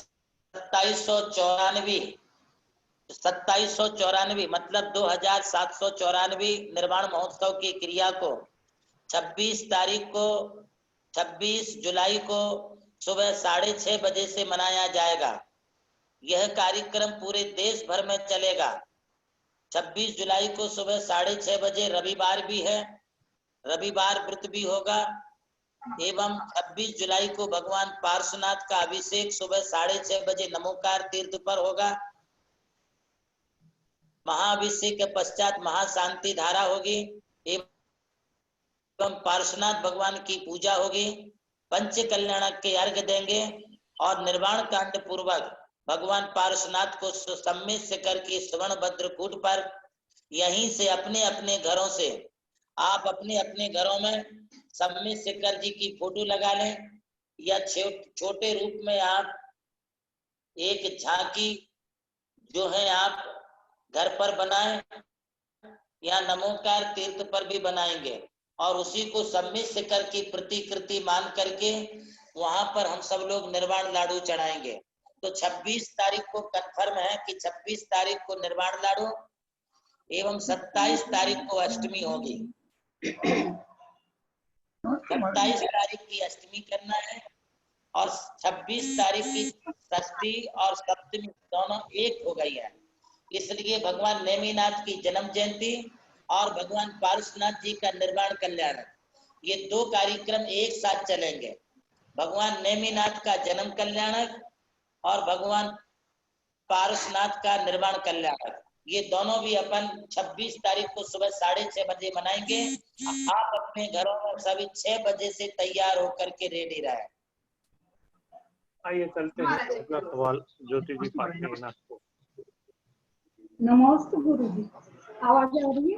2794 मतलब 2794 निर्वाण महोत्सव की क्रिया को 26 तारीख को 26 जुलाई को सुबह 6:30 बजे से मनाया जाएगा। यह कार्यक्रम पूरे देश भर में चलेगा। 26 जुलाई को सुबह 6:30 बजे रविवार भी है, रविवार व्रत भी होगा। एवं 26 जुलाई को भगवान पार्श्वनाथ का अभिषेक सुबह 6:30 बजे नमोकार तीर्थ पर होगा। महाअभिषेक के पश्चात महाशांति धारा होगी एवं पार्श्वनाथ भगवान की पूजा होगी। पंच कल्याणक के अर्घ देंगे और निर्वाण कांड पूर्वक भगवान पार्श्वनाथ को सम्मित शिखर की स्वर्ण भद्रकूट पर यहीं से अपने अपने घरों से आप अपने अपने घरों में सम्मित शिखर जी की फोटो लगा लें या छोटे रूप में आप एक झांकी जो है आप घर पर बनाएं या नमोकार तीर्थ पर भी बनाएंगे और उसी को सम्मित शिखर की प्रतिकृति मान करके वहां पर हम सब लोग निर्वाण लाडू चढ़ाएंगे। तो 26 तारीख को कंफर्म है कि 26 तारीख को निर्वाण लाडू एवं 27 तारीख को अष्टमी होगी। 27 तारीख की अष्टमी करना है और 26 तारीख की षष्ठी और सप्तमी दोनों एक हो गई है। इसलिए भगवान नेमिनाथ की जन्म जयंती और भगवान पार्श्वनाथ जी का निर्वाण कल्याण, ये दो कार्यक्रम एक साथ चलेंगे। भगवान नेमिनाथ का जन्म कल्याणक और भगवान पार्श्वनाथ का निर्वाण कल्याणक, ये दोनों भी अपन 26 तारीख को सुबह 6:30 बजे मनाएंगे। आप अपने घरों में सभी 6 बजे से तैयार होकर के रेडी रहे। आइए चलते हैं अगला सवाल ज्योति जी पाटीनाथ को। नमस्ते गुरु जी, आवाज आ रही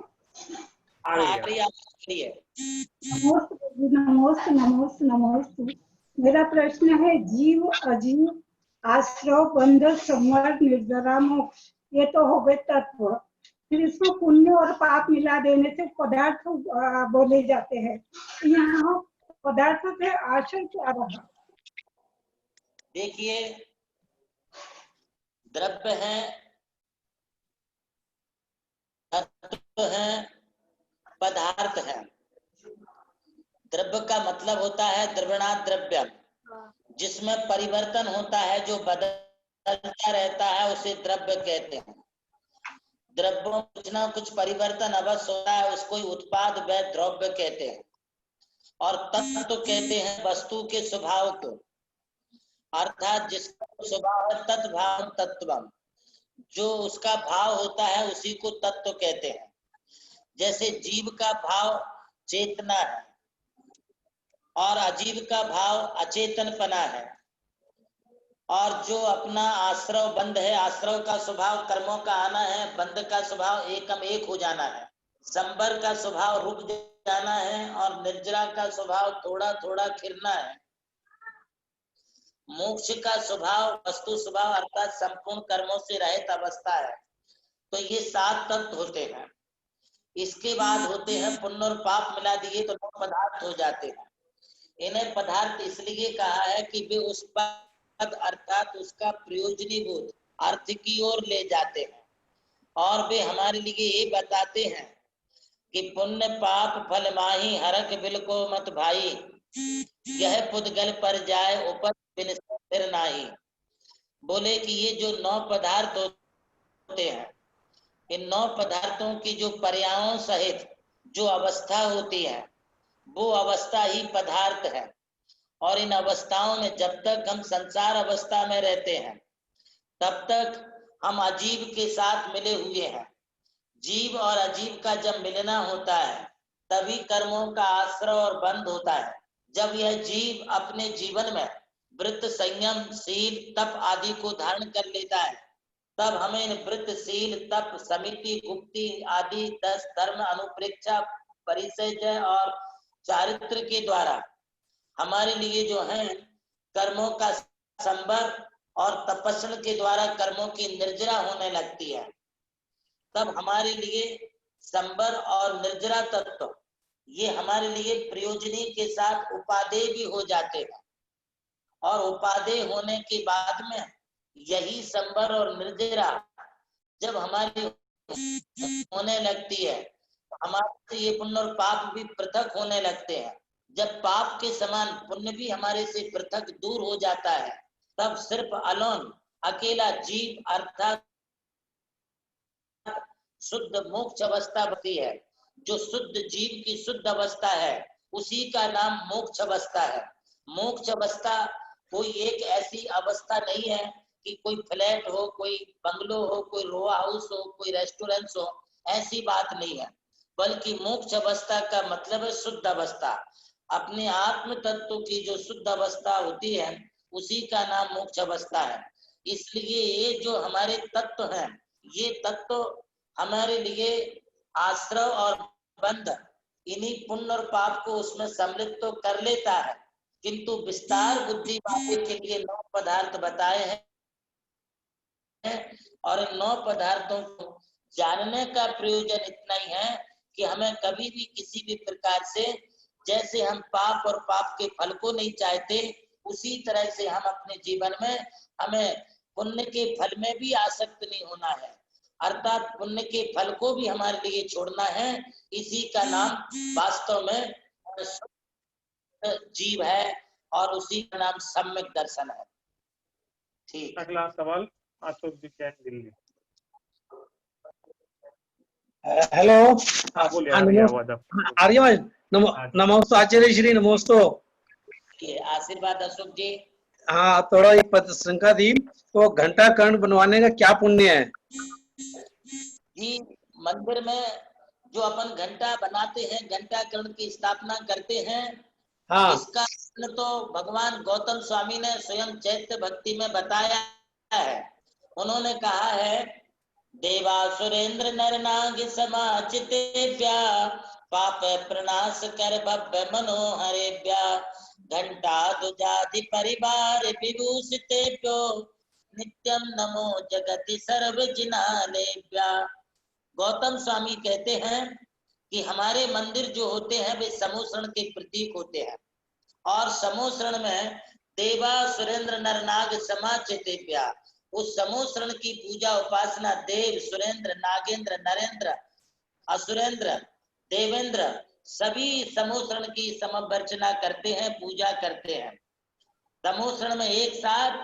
है? नमस्ते नमस्ते नमस्ते। मेरा प्रश्न है, जीव अजीव आश्रव बंधन संवर निर्जरा मोक्ष, ये तो हो गए तत्व, फिर इसको पुण्य और पाप मिला देने से पदार्थ बोले जाते हैं। यहाँ पदार्थ से आशय क्या रहा? देखिए, द्रव्य है, तत्व है, पदार्थ है। द्रव्य का मतलब होता है द्रवणात् द्रव्यम, जिसमें परिवर्तन होता है, जो बदलता रहता है, उसे द्रव्य कहते हैं। द्रव्यों में कुछ ना कुछ परिवर्तन अवश्य होता है, उसको उत्पाद व द्रव्य कहते हैं। और तत्व कहते हैं वस्तु के स्वभाव को, अर्थात जिसका स्वभाव है तद्भाव तत्वम, जो उसका भाव होता है उसी को तत्व कहते हैं। जैसे जीव का भाव चेतना है और अजीव का भाव अचेतनपना है, और जो अपना आश्रव बंध है, आश्रव का स्वभाव कर्मों का आना है, बंध का स्वभाव एकम एक हो जाना है, संबर का स्वभाव रुक जाना है और निर्जरा का स्वभाव थोड़ा थोड़ा खिरना है, मोक्ष का स्वभाव वस्तु स्वभाव अर्थात संपूर्ण कर्मों से रहित अवस्था है। तो ये 7 तत्व होते हैं। इसके बाद होते हैं पुण्य और पाप मिला दिए तो 9 पदार्थ हो जाते हैं। इन्हें पदार्थ इसलिए कहा है कि वे उस पद अर्थात उसका प्रयोजनीभूत अर्थ की ओर ले जाते हैं और वे हमारे लिए ये बताते हैं कि पुण्य पाप फल माही हरक बिल को मत भाई, यह पुद्गल पर जाए ऊपर फिर नाही। बोले कि ये जो 9 पदार्थ होते हैं, इन 9 पदार्थों की जो पर्यायों सहित जो अवस्था होती है, वो अवस्था ही पदार्थ है। और इन अवस्थाओं में जब तक हम संसार अवस्था में रहते हैं तब तक हम अजीव के साथ मिले हुए हैं। जीव और अजीव का जब मिलना होता है तभी कर्मों का आश्रय और बंध होता है। जब यह जीव अपने जीवन में व्रत संयम शील तप आदि को धारण कर लेता है, तब हमें इन व्रत शील तप समिति गुप्ति आदि 10 धर्म अनुप्रेक्षा परिचय और चारित्र के द्वारा हमारे लिए जो है कर्मों का संबर और तपस्या के द्वारा कर्मों की निर्जरा होने लगती है। तब हमारे लिए संबर और निर्जरा तत्व ये हमारे लिए प्रयोजनी के साथ उपादेय भी हो जाते हैं। और उपादेय होने के बाद में यही संबर और निर्जरा जब हमारी होने लगती है तो हमारे ये पुण्य और पाप भी पृथक होने लगते हैं। जब पाप के समान पुण्य भी हमारे से पृथक दूर हो जाता है, तब सिर्फ अलोन अकेला जीव अर्थात शुद्ध मोक्ष अवस्था बनती है। जो शुद्ध जीव की शुद्ध अवस्था है उसी का नाम मोक्ष अवस्था है। मोक्ष अवस्था कोई एक ऐसी अवस्था नहीं है कि कोई फ्लैट हो, कोई बंगलो हो, कोई रो हाउस हो, कोई रेस्टोरेंट हो, ऐसी बात नहीं है। बल्कि मोक्ष अवस्था का मतलब है शुद्ध अवस्था। अपने आत्म तत्व की जो शुद्ध अवस्था होती है उसी का नाम मोक्ष अवस्था है। इसलिए ये जो हमारे तत्व हैं, ये तत्व हमारे लिए आश्रय और बंध, इन्हीं पुण्य और पाप को उसमें सम्मिलित तो कर लेता है, किंतु विस्तार बुद्धि वाले के लिए 9 पदार्थ बताए हैं और इन 9 पदार्थों को जानने का प्रयोजन इतना ही है कि हमें कभी भी किसी भी प्रकार से, जैसे हम पाप और पाप के फल को नहीं चाहते, उसी तरह से हम अपने जीवन में हमें पुण्य के फल में भी आसक्त नहीं होना है, अर्थात पुण्य के फल को भी हमारे लिए छोड़ना है। इसी का नाम वास्तव में जीव है और उसी का नाम सम्यक दर्शन है। ठीक। अगला सवाल अशोक जी जैन दिल्ली। हेलो। हाँ बोलिए, आ रही है आवाज आपको। आ रही है आवाज? नमोस्तु आचार्य श्री, नमोस्तु। आशीर्वाद अशोक जी। हाँ, थोड़ा एक शंका थी, तो घंटा कर्ण बनवाने का क्या पुण्य है? जी, मंदिर में जो अपन घंटा बनाते हैं, घंटा कर्ण की स्थापना करते हैं, हाँ। इसका तो भगवान गौतम स्वामी ने स्वयं चैत्य भक्ति में बताया है। उन्होंने कहा है, देवासुरेंद्र नर नाग समाचितेभ्या पाप प्रणाश कर भव्य मनोहरेभ्या घंटा दुजाति परिवार विभूषितेभ्यो नित्यम नमो जगति सर्व जिनालेभ्या। गौतम स्वामी कहते हैं कि हमारे मंदिर जो होते हैं वे समोसरण के प्रतीक होते हैं, और समोसरण में देवा सुरेंद्र नर नाग समाचितेभ्या, उस समोसरण की पूजा उपासना देव, सुरेंद्र, नागेंद्र, नरेंद्र, असुरेंद्र, देवेंद्र सभी समोसरण की समवर्चना करते हैं, पूजा करते हैं। समोसरण में एक साथ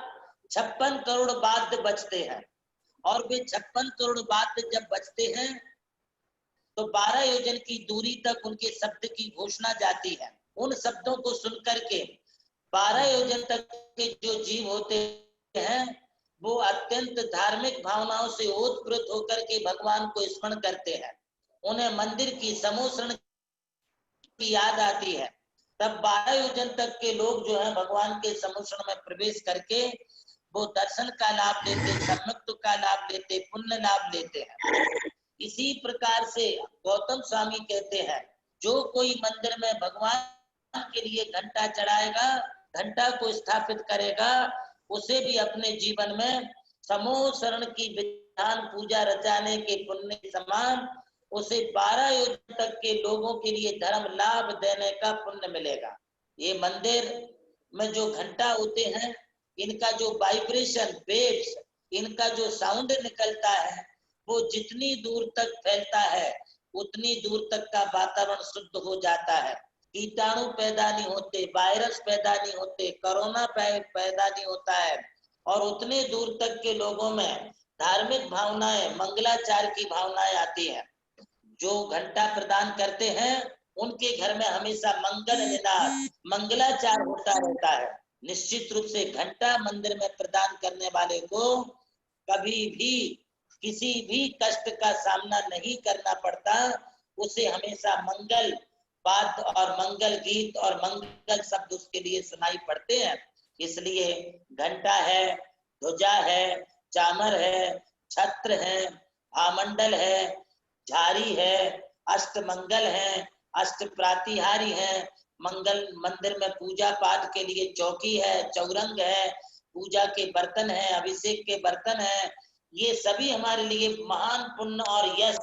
56 करोड़ वाद्य बजते हैं, और वे 56 करोड़ वाद्य जब बजते हैं तो 12 योजन की दूरी तक उनके शब्द की घोषणा जाती है। उन शब्दों को सुनकर के 12 योजन तक के जो जीव होते हैं वो अत्यंत धार्मिक भावनाओं से ओतप्रोत होकर के भगवान को स्मरण करते हैं। उन्हें मंदिर की समोसरण की याद आती है। तब 12 योजन तक के लोग जो है भगवान के समोसरण में प्रवेश करके वो दर्शन का लाभ लेते, सम्मुक्त का लाभ लेते, पुण्य लाभ लेते हैं। इसी प्रकार से गौतम स्वामी कहते हैं, जो कोई मंदिर में भगवान के लिए घंटा चढ़ाएगा, घंटा को स्थापित करेगा, उसे भी अपने जीवन में समोसरण की विधान पूजा रचाने के पुण्य समान उसे 12 योजन तक के लोगों के लिए धर्म लाभ देने का पुण्य मिलेगा। ये मंदिर में जो घंटा होते हैं, इनका जो वाइब्रेशन वेव्स, इनका जो साउंड निकलता है, वो जितनी दूर तक फैलता है उतनी दूर तक का वातावरण शुद्ध हो जाता है। कीटाणु पैदा नहीं होते, वायरस पैदा नहीं होते, कोरोना पैदा नहीं होता है, और उतने दूर तक के लोगों में धार्मिक भावनाएं, मंगलाचार की भावनाएं आती हैं। जो घंटा प्रदान करते हैं उनके घर में हमेशा मंगल निनाद, मंगलाचार होता रहता है। निश्चित रूप से घंटा मंदिर में प्रदान करने वाले को कभी भी किसी भी कष्ट का सामना नहीं करना पड़ता। उसे हमेशा मंगल वाद्य और मंगल गीत और मंगल शब्द उसके लिए सुनाई पड़ते हैं। इसलिए घंटा है, ध्वजा है, चामर है, छत्र है, आमंडल है, झारी है, अष्ट मंगल है, अष्ट प्रातिहारी है, मंगल मंदिर में पूजा पाठ के लिए चौकी है, चौरंग है, पूजा के बर्तन है, अभिषेक के बर्तन है, ये सभी हमारे लिए महान पुण्य और यश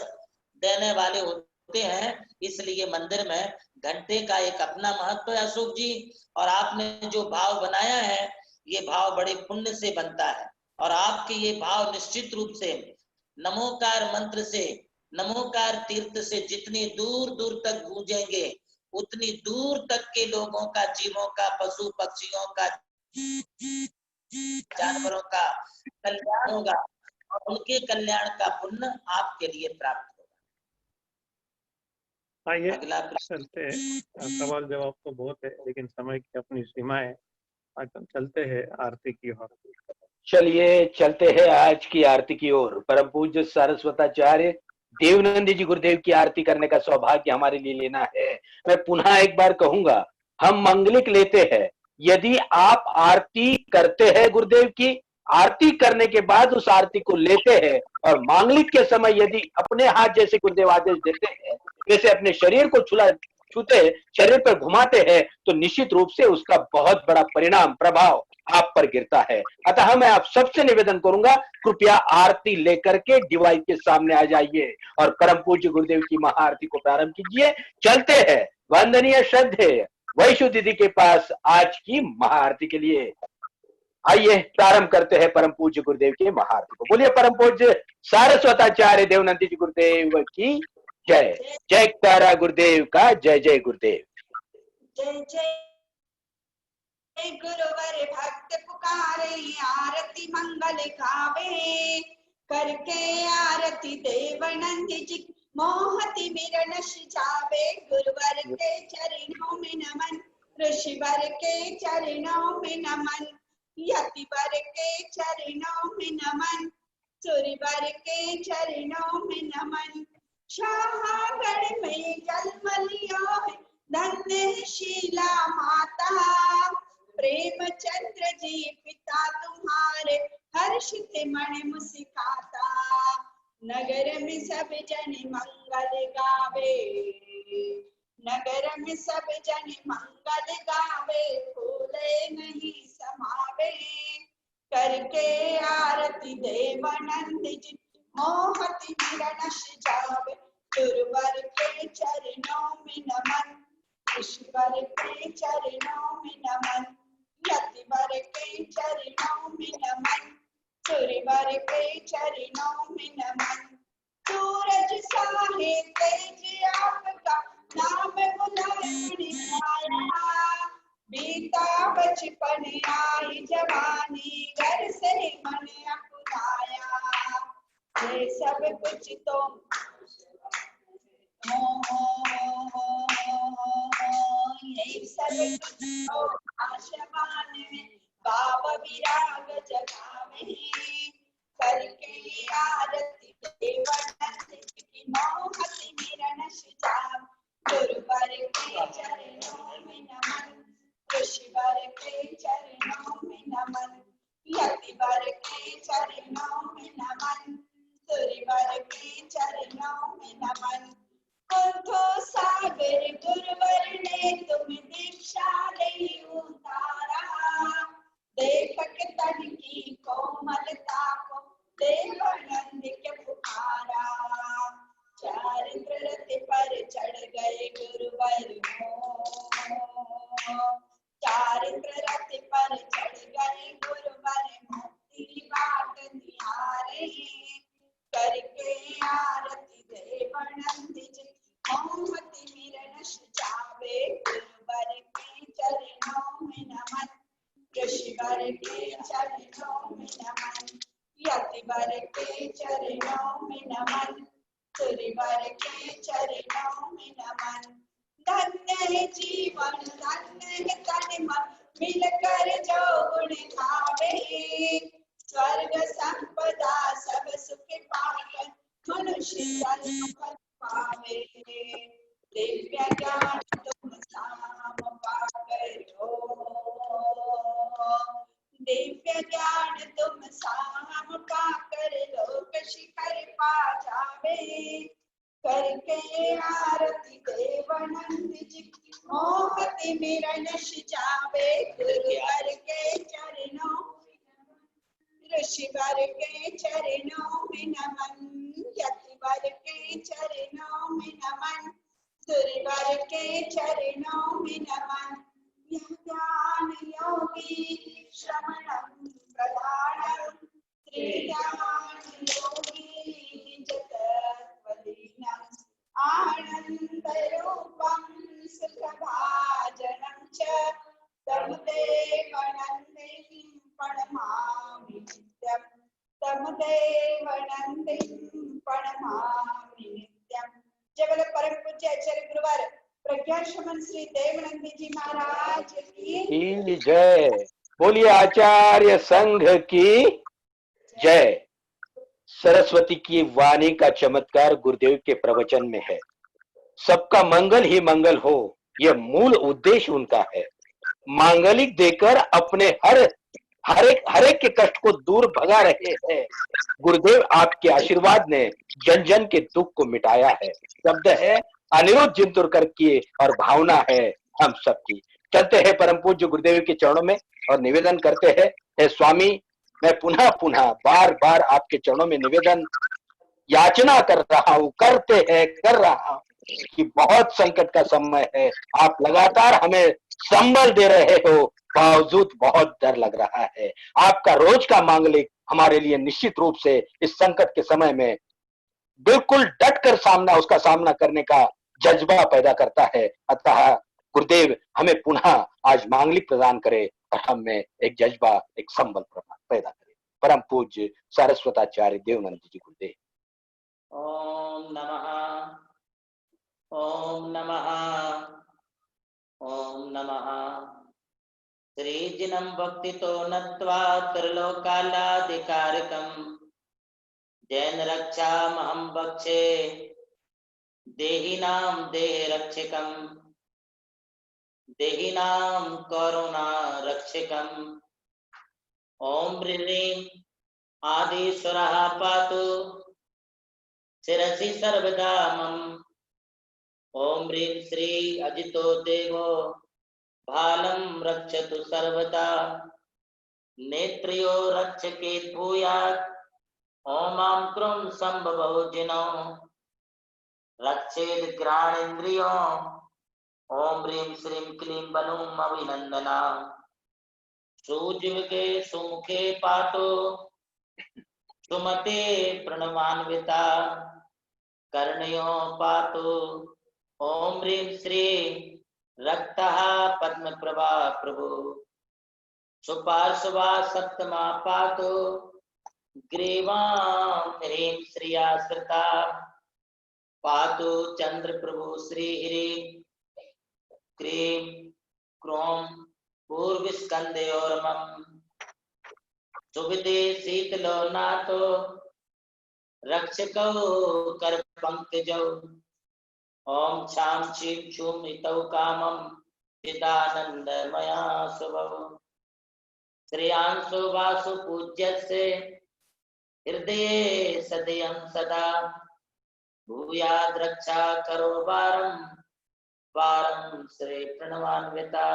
देने वाले होते हैं। इसलिए मंदिर में घंटे का एक अपना महत्व है अशोक जी, और आपने जो भाव बनाया है ये भाव बड़े पुण्य से बनता है, और आपके ये भाव निश्चित रूप से नमोकार मंत्र से, नमोकार तीर्थ से जितनी दूर दूर तक गूंजेंगे उतनी दूर तक के लोगों का, जीवों का, पशु पक्षियों का, जानवरों का कल्याण होगा और उनके कल्याण का पुण्य आपके लिए प्राप्त होगा। आइए अगला प्रश्न। चलते हैं, सवाल जवाब तो बहुत है लेकिन समय की अपनी सीमाएं। आज हम चलते हैं आरती की ओर। चलिए चलते हैं आज की आरती की ओर। परम पूज्य सरस्वताचार्य देवनंदी जी गुरुदेव की आरती करने का सौभाग्य हमारे लिए लेना है। मैं पुनः एक बार कहूंगा, हम मंगलिक लेते हैं। यदि आप आरती करते हैं गुरुदेव की, आरती करने के बाद उस आरती को लेते हैं और मांगलिक के समय यदि अपने हाथ जैसे गुरुदेव आदेश देते हैं वैसे अपने शरीर को छूते, शरीर पर घुमाते हैं, तो निश्चित रूप से उसका बहुत बड़ा परिणाम प्रभाव आप पर गिरता है। अतः मैं आप सबसे निवेदन करूंगा, कृपया आरती लेकर के डिवाइस के सामने आ जाइए और परम पूज्य गुरुदेव की महाआरती को प्रारंभ कीजिए। चलते हैं वंदनीय श्रद्धेय वैशु दीदी के पास आज की महाआरती के लिए। आइए प्रारंभ करते हैं परम पूज्य गुरुदेव की महाआरती को। बोलिए परम पूज्य सारस्वताचार्य देवनंदी जी गुरुदेव की जय। जय तारा गुरुदेव का जय। जय गुरुदेव। जय जय गुरुवर भक्त पुकारे, आरती मंगल गावे। करके आरती देवनंद जी, मोहति मिरण जावे। गुरुवर के चरणों में नमन, ऋषिवर के चरणों में नमन, यतिवर के चरणों में नमन, सूर्यवर के चरणों में नमन। शाहगढ़ में जन्म लिया है धन्य शीला माता, प्रेमचंद्र जी पिता तुम्हारे हर्षित मन मुस्काता। नगर में सब जन मंगल गावे, नगर में सब जन मंगल गावे। फूले नहीं समावे, करके आरती देवानंद जी, मोहति मिरण जावे। गुरुवर के चरणों में नमन, ईश्वर के चरणों में नमन, यतिवर के चरणों में नमन, सूर्यवर के चरणों में नमन। सूरज साहे तेज आपका, नाम बुलाए आया। बीता बचपन आई जवानी, घर से मन अपनाया। ये सब कुछ तो यही सब कुछ तो आसमान में भाव विराग जगावे। करके आरती देवानंद की, मोहति मिरण जावे। गुरुवर के चरणों में नमन, ऋषिवर के चरणों में नमन, यतिवर के चरणों में नमन, सूर्यवर के चरणों में नमन। कुंठो सागर गुरुवर ने तुम दीक्षा ले उतारा। देख के तन की कोमलता को देवानंद के पुकारा। चारित्र रथ पर चढ़ गए गुरुवर मोह, चारित्र रथ पर चढ़ गए गुरुवर मुक्ति बाट निहारे। करके आरती देवानंद जी, मोहति मिरण जावे। गुरुवर के चरणों में नमन, ऋषिवर के चरणों में नमन, यतिवर के चरणों में नमन, सूर्यवर के चरणों में नमन। धन्य है जीवन धन्य है तन मन, मिलकर जो गुण गावे। स्वर्ग संपदा सब सुख पाकर, मनुष्य जन्म पावे। दिव्य ज्ञान तुम साम पाकर हो, दिव्य ज्ञान तुम साम पाकर लोक शिखर पा जावे। करके आरती देवानंद जी की, मोहति मिरण जावे। गुरुवर के चरणों, ऋषिवर के चरणों में नमन, यतिवर के चरणों में नमन, सूर्यवर के चरणों में नमन। यह ज्ञान योगी श्रवणं प्रधानम, त्रिज्ञान योगी जगत्वलीनम। आनंद रूपम सुखभाजनम च, तम देवानंदं प्रणमामि नित्यं। वासुदेव नंदिं प्रणमामि नित्यं। जय बोलो परम पूज्य आचार्य गुरुवर प्रज्ञा शमन श्री देवनंदी जी महाराज की जय। बोलिए आचार्य संघ की जय। सरस्वती की वाणी का चमत्कार गुरुदेव के प्रवचन में है। सबका मंगल ही मंगल हो, यह मूल उद्देश्य उनका है। मांगलिक देकर अपने हर एक के कष्ट को दूर भगा रहे हैं। गुरुदेव आपके आशीर्वाद ने जन जन के दुख को मिटाया है। शब्द है अनिरुद्ध जिंतुरकर की और भावना है हम सबकी। चलते हैं परम पूज्य गुरुदेव के चरणों में और निवेदन करते हैं, हे स्वामी, मैं पुनः पुनः बार बार आपके चरणों में निवेदन याचना कर रहा हूं, कर रहा हूं कि बहुत संकट का समय है। आप लगातार हमें संबल दे रहे हो, बावजूद बहुत डर लग रहा है। आपका रोज का मांगलिक हमारे लिए निश्चित रूप से इस संकट के समय में बिल्कुल डट कर उसका सामना करने का जज्बा पैदा करता है। अतः गुरुदेव हमें पुनः आज मांगलिक प्रदान करे और हमें एक जज्बा, एक संबल पैदा करे। परम पूज्य सरस्वताचार्य देवनंद जी गुरुदेव। ओम नमः, ओम नमः, ओम नमः। श्रीजिनं भक्तितो नत्वा त्रिलोकालाधिकारकम् जैन रक्षामहं भक्षे देहिनां देहरक्षकम् देहिनां करुणा रक्षकम्। ओम ह्रीं आदिस्वरः पातु शिरसि सर्वदा मम। ओम ह्रीं श्री अजितो देवो भालं रक्षतु सर्वदा। नेत्रयो रक्षकेत् भूयात् ओम आं क्रूं संभवो जिनो रक्षेद घ्राणेन्द्रियो। ओम ह्रीं श्रीं क्लीं बलूं अभिनंदना। सुजीवके सुमुखे पातो सुमते प्रणवान्विता कर्णयो पातो। ओम ह्रीं श्री रक्तः पद्मप्रभा प्रभु सुपार्श्वा सप्तमा पातो ग्रीवां ह्रीं श्रिया श्रिता पातु चंद्र प्रभु श्री ह्रीं क्रीं क्रों पूर्वस्कंदयोर्मम। सुविदे शीतलो नाथो रक्षको कर पंकजौ। ओम छाम छीं छूम हितौ कामं चिदानंदमया शुभौ। श्रेयांसो वासु पूज्यस्य हृदये सदयं सदा भूयाद् रक्षा करो वारं वारं श्री प्रणवान्विता।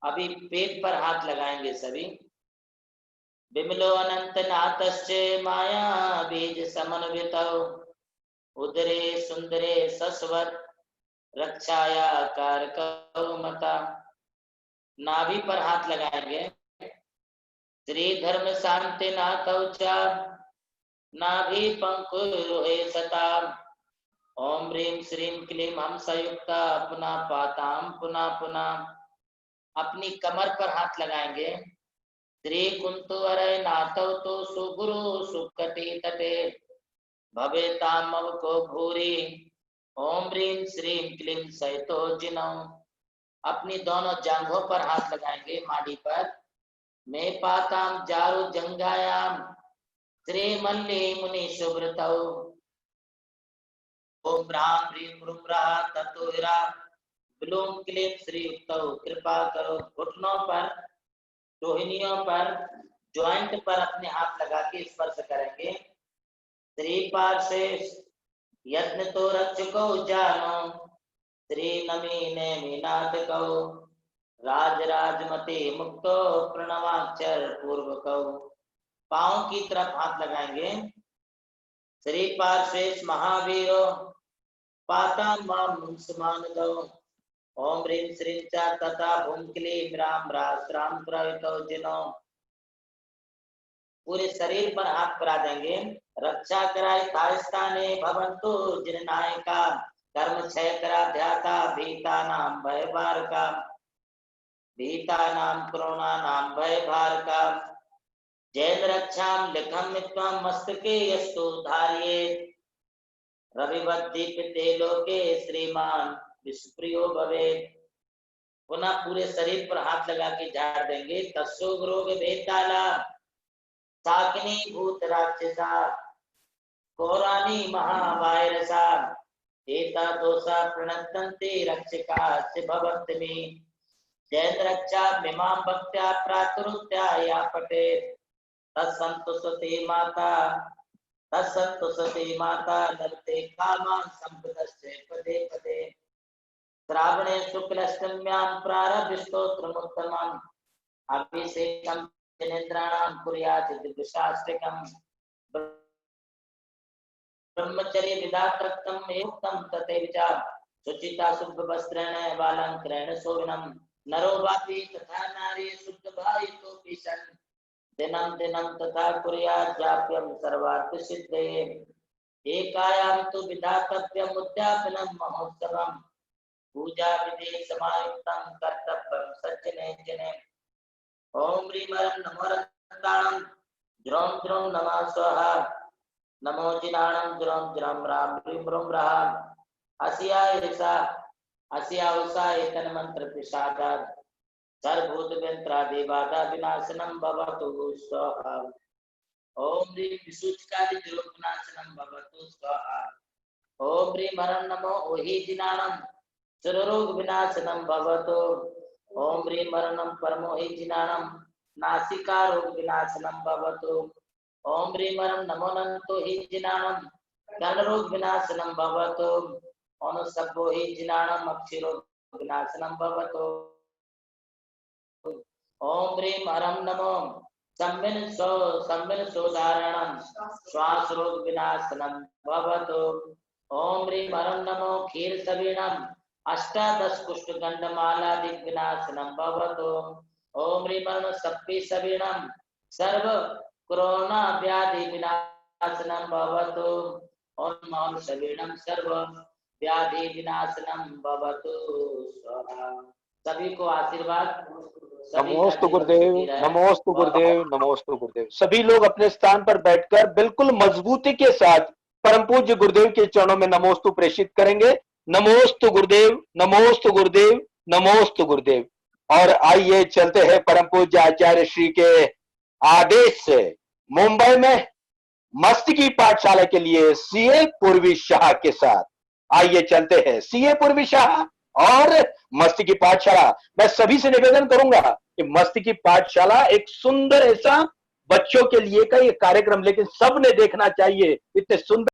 अभी पेट पर हाथ लगाएंगे सभी। विमलो अनंत नाथश्चे माया बीज समन्वितौ उदरे सुंदरे सस्वत रक्षाया कारकौ मता। नाभि पर हाथ लगाएंगे। श्री धर्म शांति नाथौ च नाभि पंकुरुहे सता। ओम ह्रीं श्रीं क्लीं हंसयुक्ता पुनः पातां पुनः पुनः। अपनी कमर पर हाथ लगाएंगे। श्री कुंतुवरय नाथौ तो सुगुरु सुकटी तटे भवेतामव को भूरी। ओम ह्रीं श्रीं क्लीं सहितो जिनौ। अपनी दोनों जांघों पर हाथ लगाएंगे, माड़ी पर। मैं पाताम जारु जंगायाम श्री मल्ली मुनि सुब्रतौ। ओम ह्रां ह्रीं ह्रूं तत्वरा ब्लूम क्लीं श्री युक्तौ। कृपा करो घुटनों पर, रोहिणियों पर, ज्वाइंट पर अपने हाथ लगा के स्पर्श करेंगे। श्री पार्शेष यत्न तो रक्षको जानो श्री नमी नेमि नाथकौ। राज राजमति मुक्तो प्रणवाक्षर पूर्वकौ। पांव की तरफ हाथ लगाएंगे। श्री पार्शेष महावीरो पातां मां समान दो। ओम ह्रीं श्रीं च तथा भूम क्लीं राम राम प्रवितो जिनो। पूरे शरीर पर हाथ करा देंगे। रक्षा कराय स्थाने भवन्तु जिन नायका कर्म क्षय करा ध्याता भीता नाम भय भार का भीता नाम करुणा नाम भय भार का। जैन रक्षाम लिखम मित्वम मस्तके यस्तु धार्येत् रविवद्दीपिते लोके श्रीमान विष्णुप्रियो भवेत्। पुनः पूरे शरीर पर हाथ लगा के झाड़ देंगे। तस्सो रोग भेदाला साकिनी भूत राक्षसा कोरानी महावायरसा एता दोषा प्रणतन्ते रक्षका से भवन्तमि। जैन रक्षा मिमां भक्त्या प्रातरुत्या या पटे तत्संतुष्टते माता नरते कामान् संपदस्य पदे पदे। श्रावणे शुक्लाष्टम्यां प्रारभ्य स्तोत्रमुत्तमम् अभिषेकं जनेन्द्राणां कुर्यात् दिव्यशास्त्रिकम्। ब्रह्मचर्य विधातृक्तम् एवं तथैव च शुचिता शुद्ध वस्त्रेण बालंकरेण शोभनम्। नरो वापि तथा नारी शुद्ध भावितोऽपि सन् दिनं दिनं तथा कुर्यात् जाप्यं सर्वार्थ सिद्धये। एकायां तु विधातव्यम् उद्यापनं महोत्सवम् पूजा विधि समायुक्तं कर्तव्यं सज्जने जने। ओम ह्रीं नमो रक्ताणं द्रौं द्रौं नमः स्वाहा नमो जिनाणं द्रौं द्रौं राम ह्रीं ब्रूं रः अस्याय ऋषा अस्यावसा एतन मंत्र प्रसादात् सर्वभूत व्यंत्रादि बाधा विनाशनम भवतु स्वाहा। ओम ह्रीं विशुचकादि दुरोग विनाशनम भवतु स्वाहा। ओम ह्रीं नमो ओहि जिनाणं सर्वरोग विनाशनम भवतु। ओम ह्रीं परमो हि जिनाणं नासिका रोग विनाशनम भवतु। ओम ह्रीं नमो नंतो हि जिनाणं कर्णरोग विनाशनम भवतु। ओम सब्बो हि जिनाणं अक्षिरोग विनाशनम भवतु। ओम ह्रीं नमो संविन सोदारणं श्वास रोग विनाशनम भवतु। ओम ह्रीं नमो क्षीर सवीणं अष्टादश कुष्ठ गंधमाला दिग् विनाशनम भवतु। ओम ह्रीं सप्पी सवीणं सर्व कोरोना व्याधि विनाशनम भवतु। ओम मौन सवीणं सर्व व्याधि विनाशनम भवतु स्वाहा। सभी को आशीर्वाद। नमोस्तु गुरुदेव, नमोस्तु गुरुदेव, नमोस्तु गुरुदेव। सभी लोग अपने स्थान पर बैठकर बिल्कुल मजबूती के साथ परम पूज्य गुरुदेव के चरणों में नमोस्तु प्रेषित करेंगे। नमोस्तु गुरुदेव, नमोस्तु गुरुदेव, नमोस्तु गुरुदेव। और आइए चलते हैं परम पूज्य आचार्य श्री के आदेश से मुंबई में मस्तकी पाठशाला के लिए सीए पूर्वी शाह के साथ। आइए चलते हैं सीए पूर्वी शाह और मस्तकी पाठशाला। मैं सभी से निवेदन करूंगा कि मस्तकी पाठशाला एक सुंदर ऐसा बच्चों के लिए का ये कार्यक्रम, लेकिन सबने देखना चाहिए। इतने सुंदर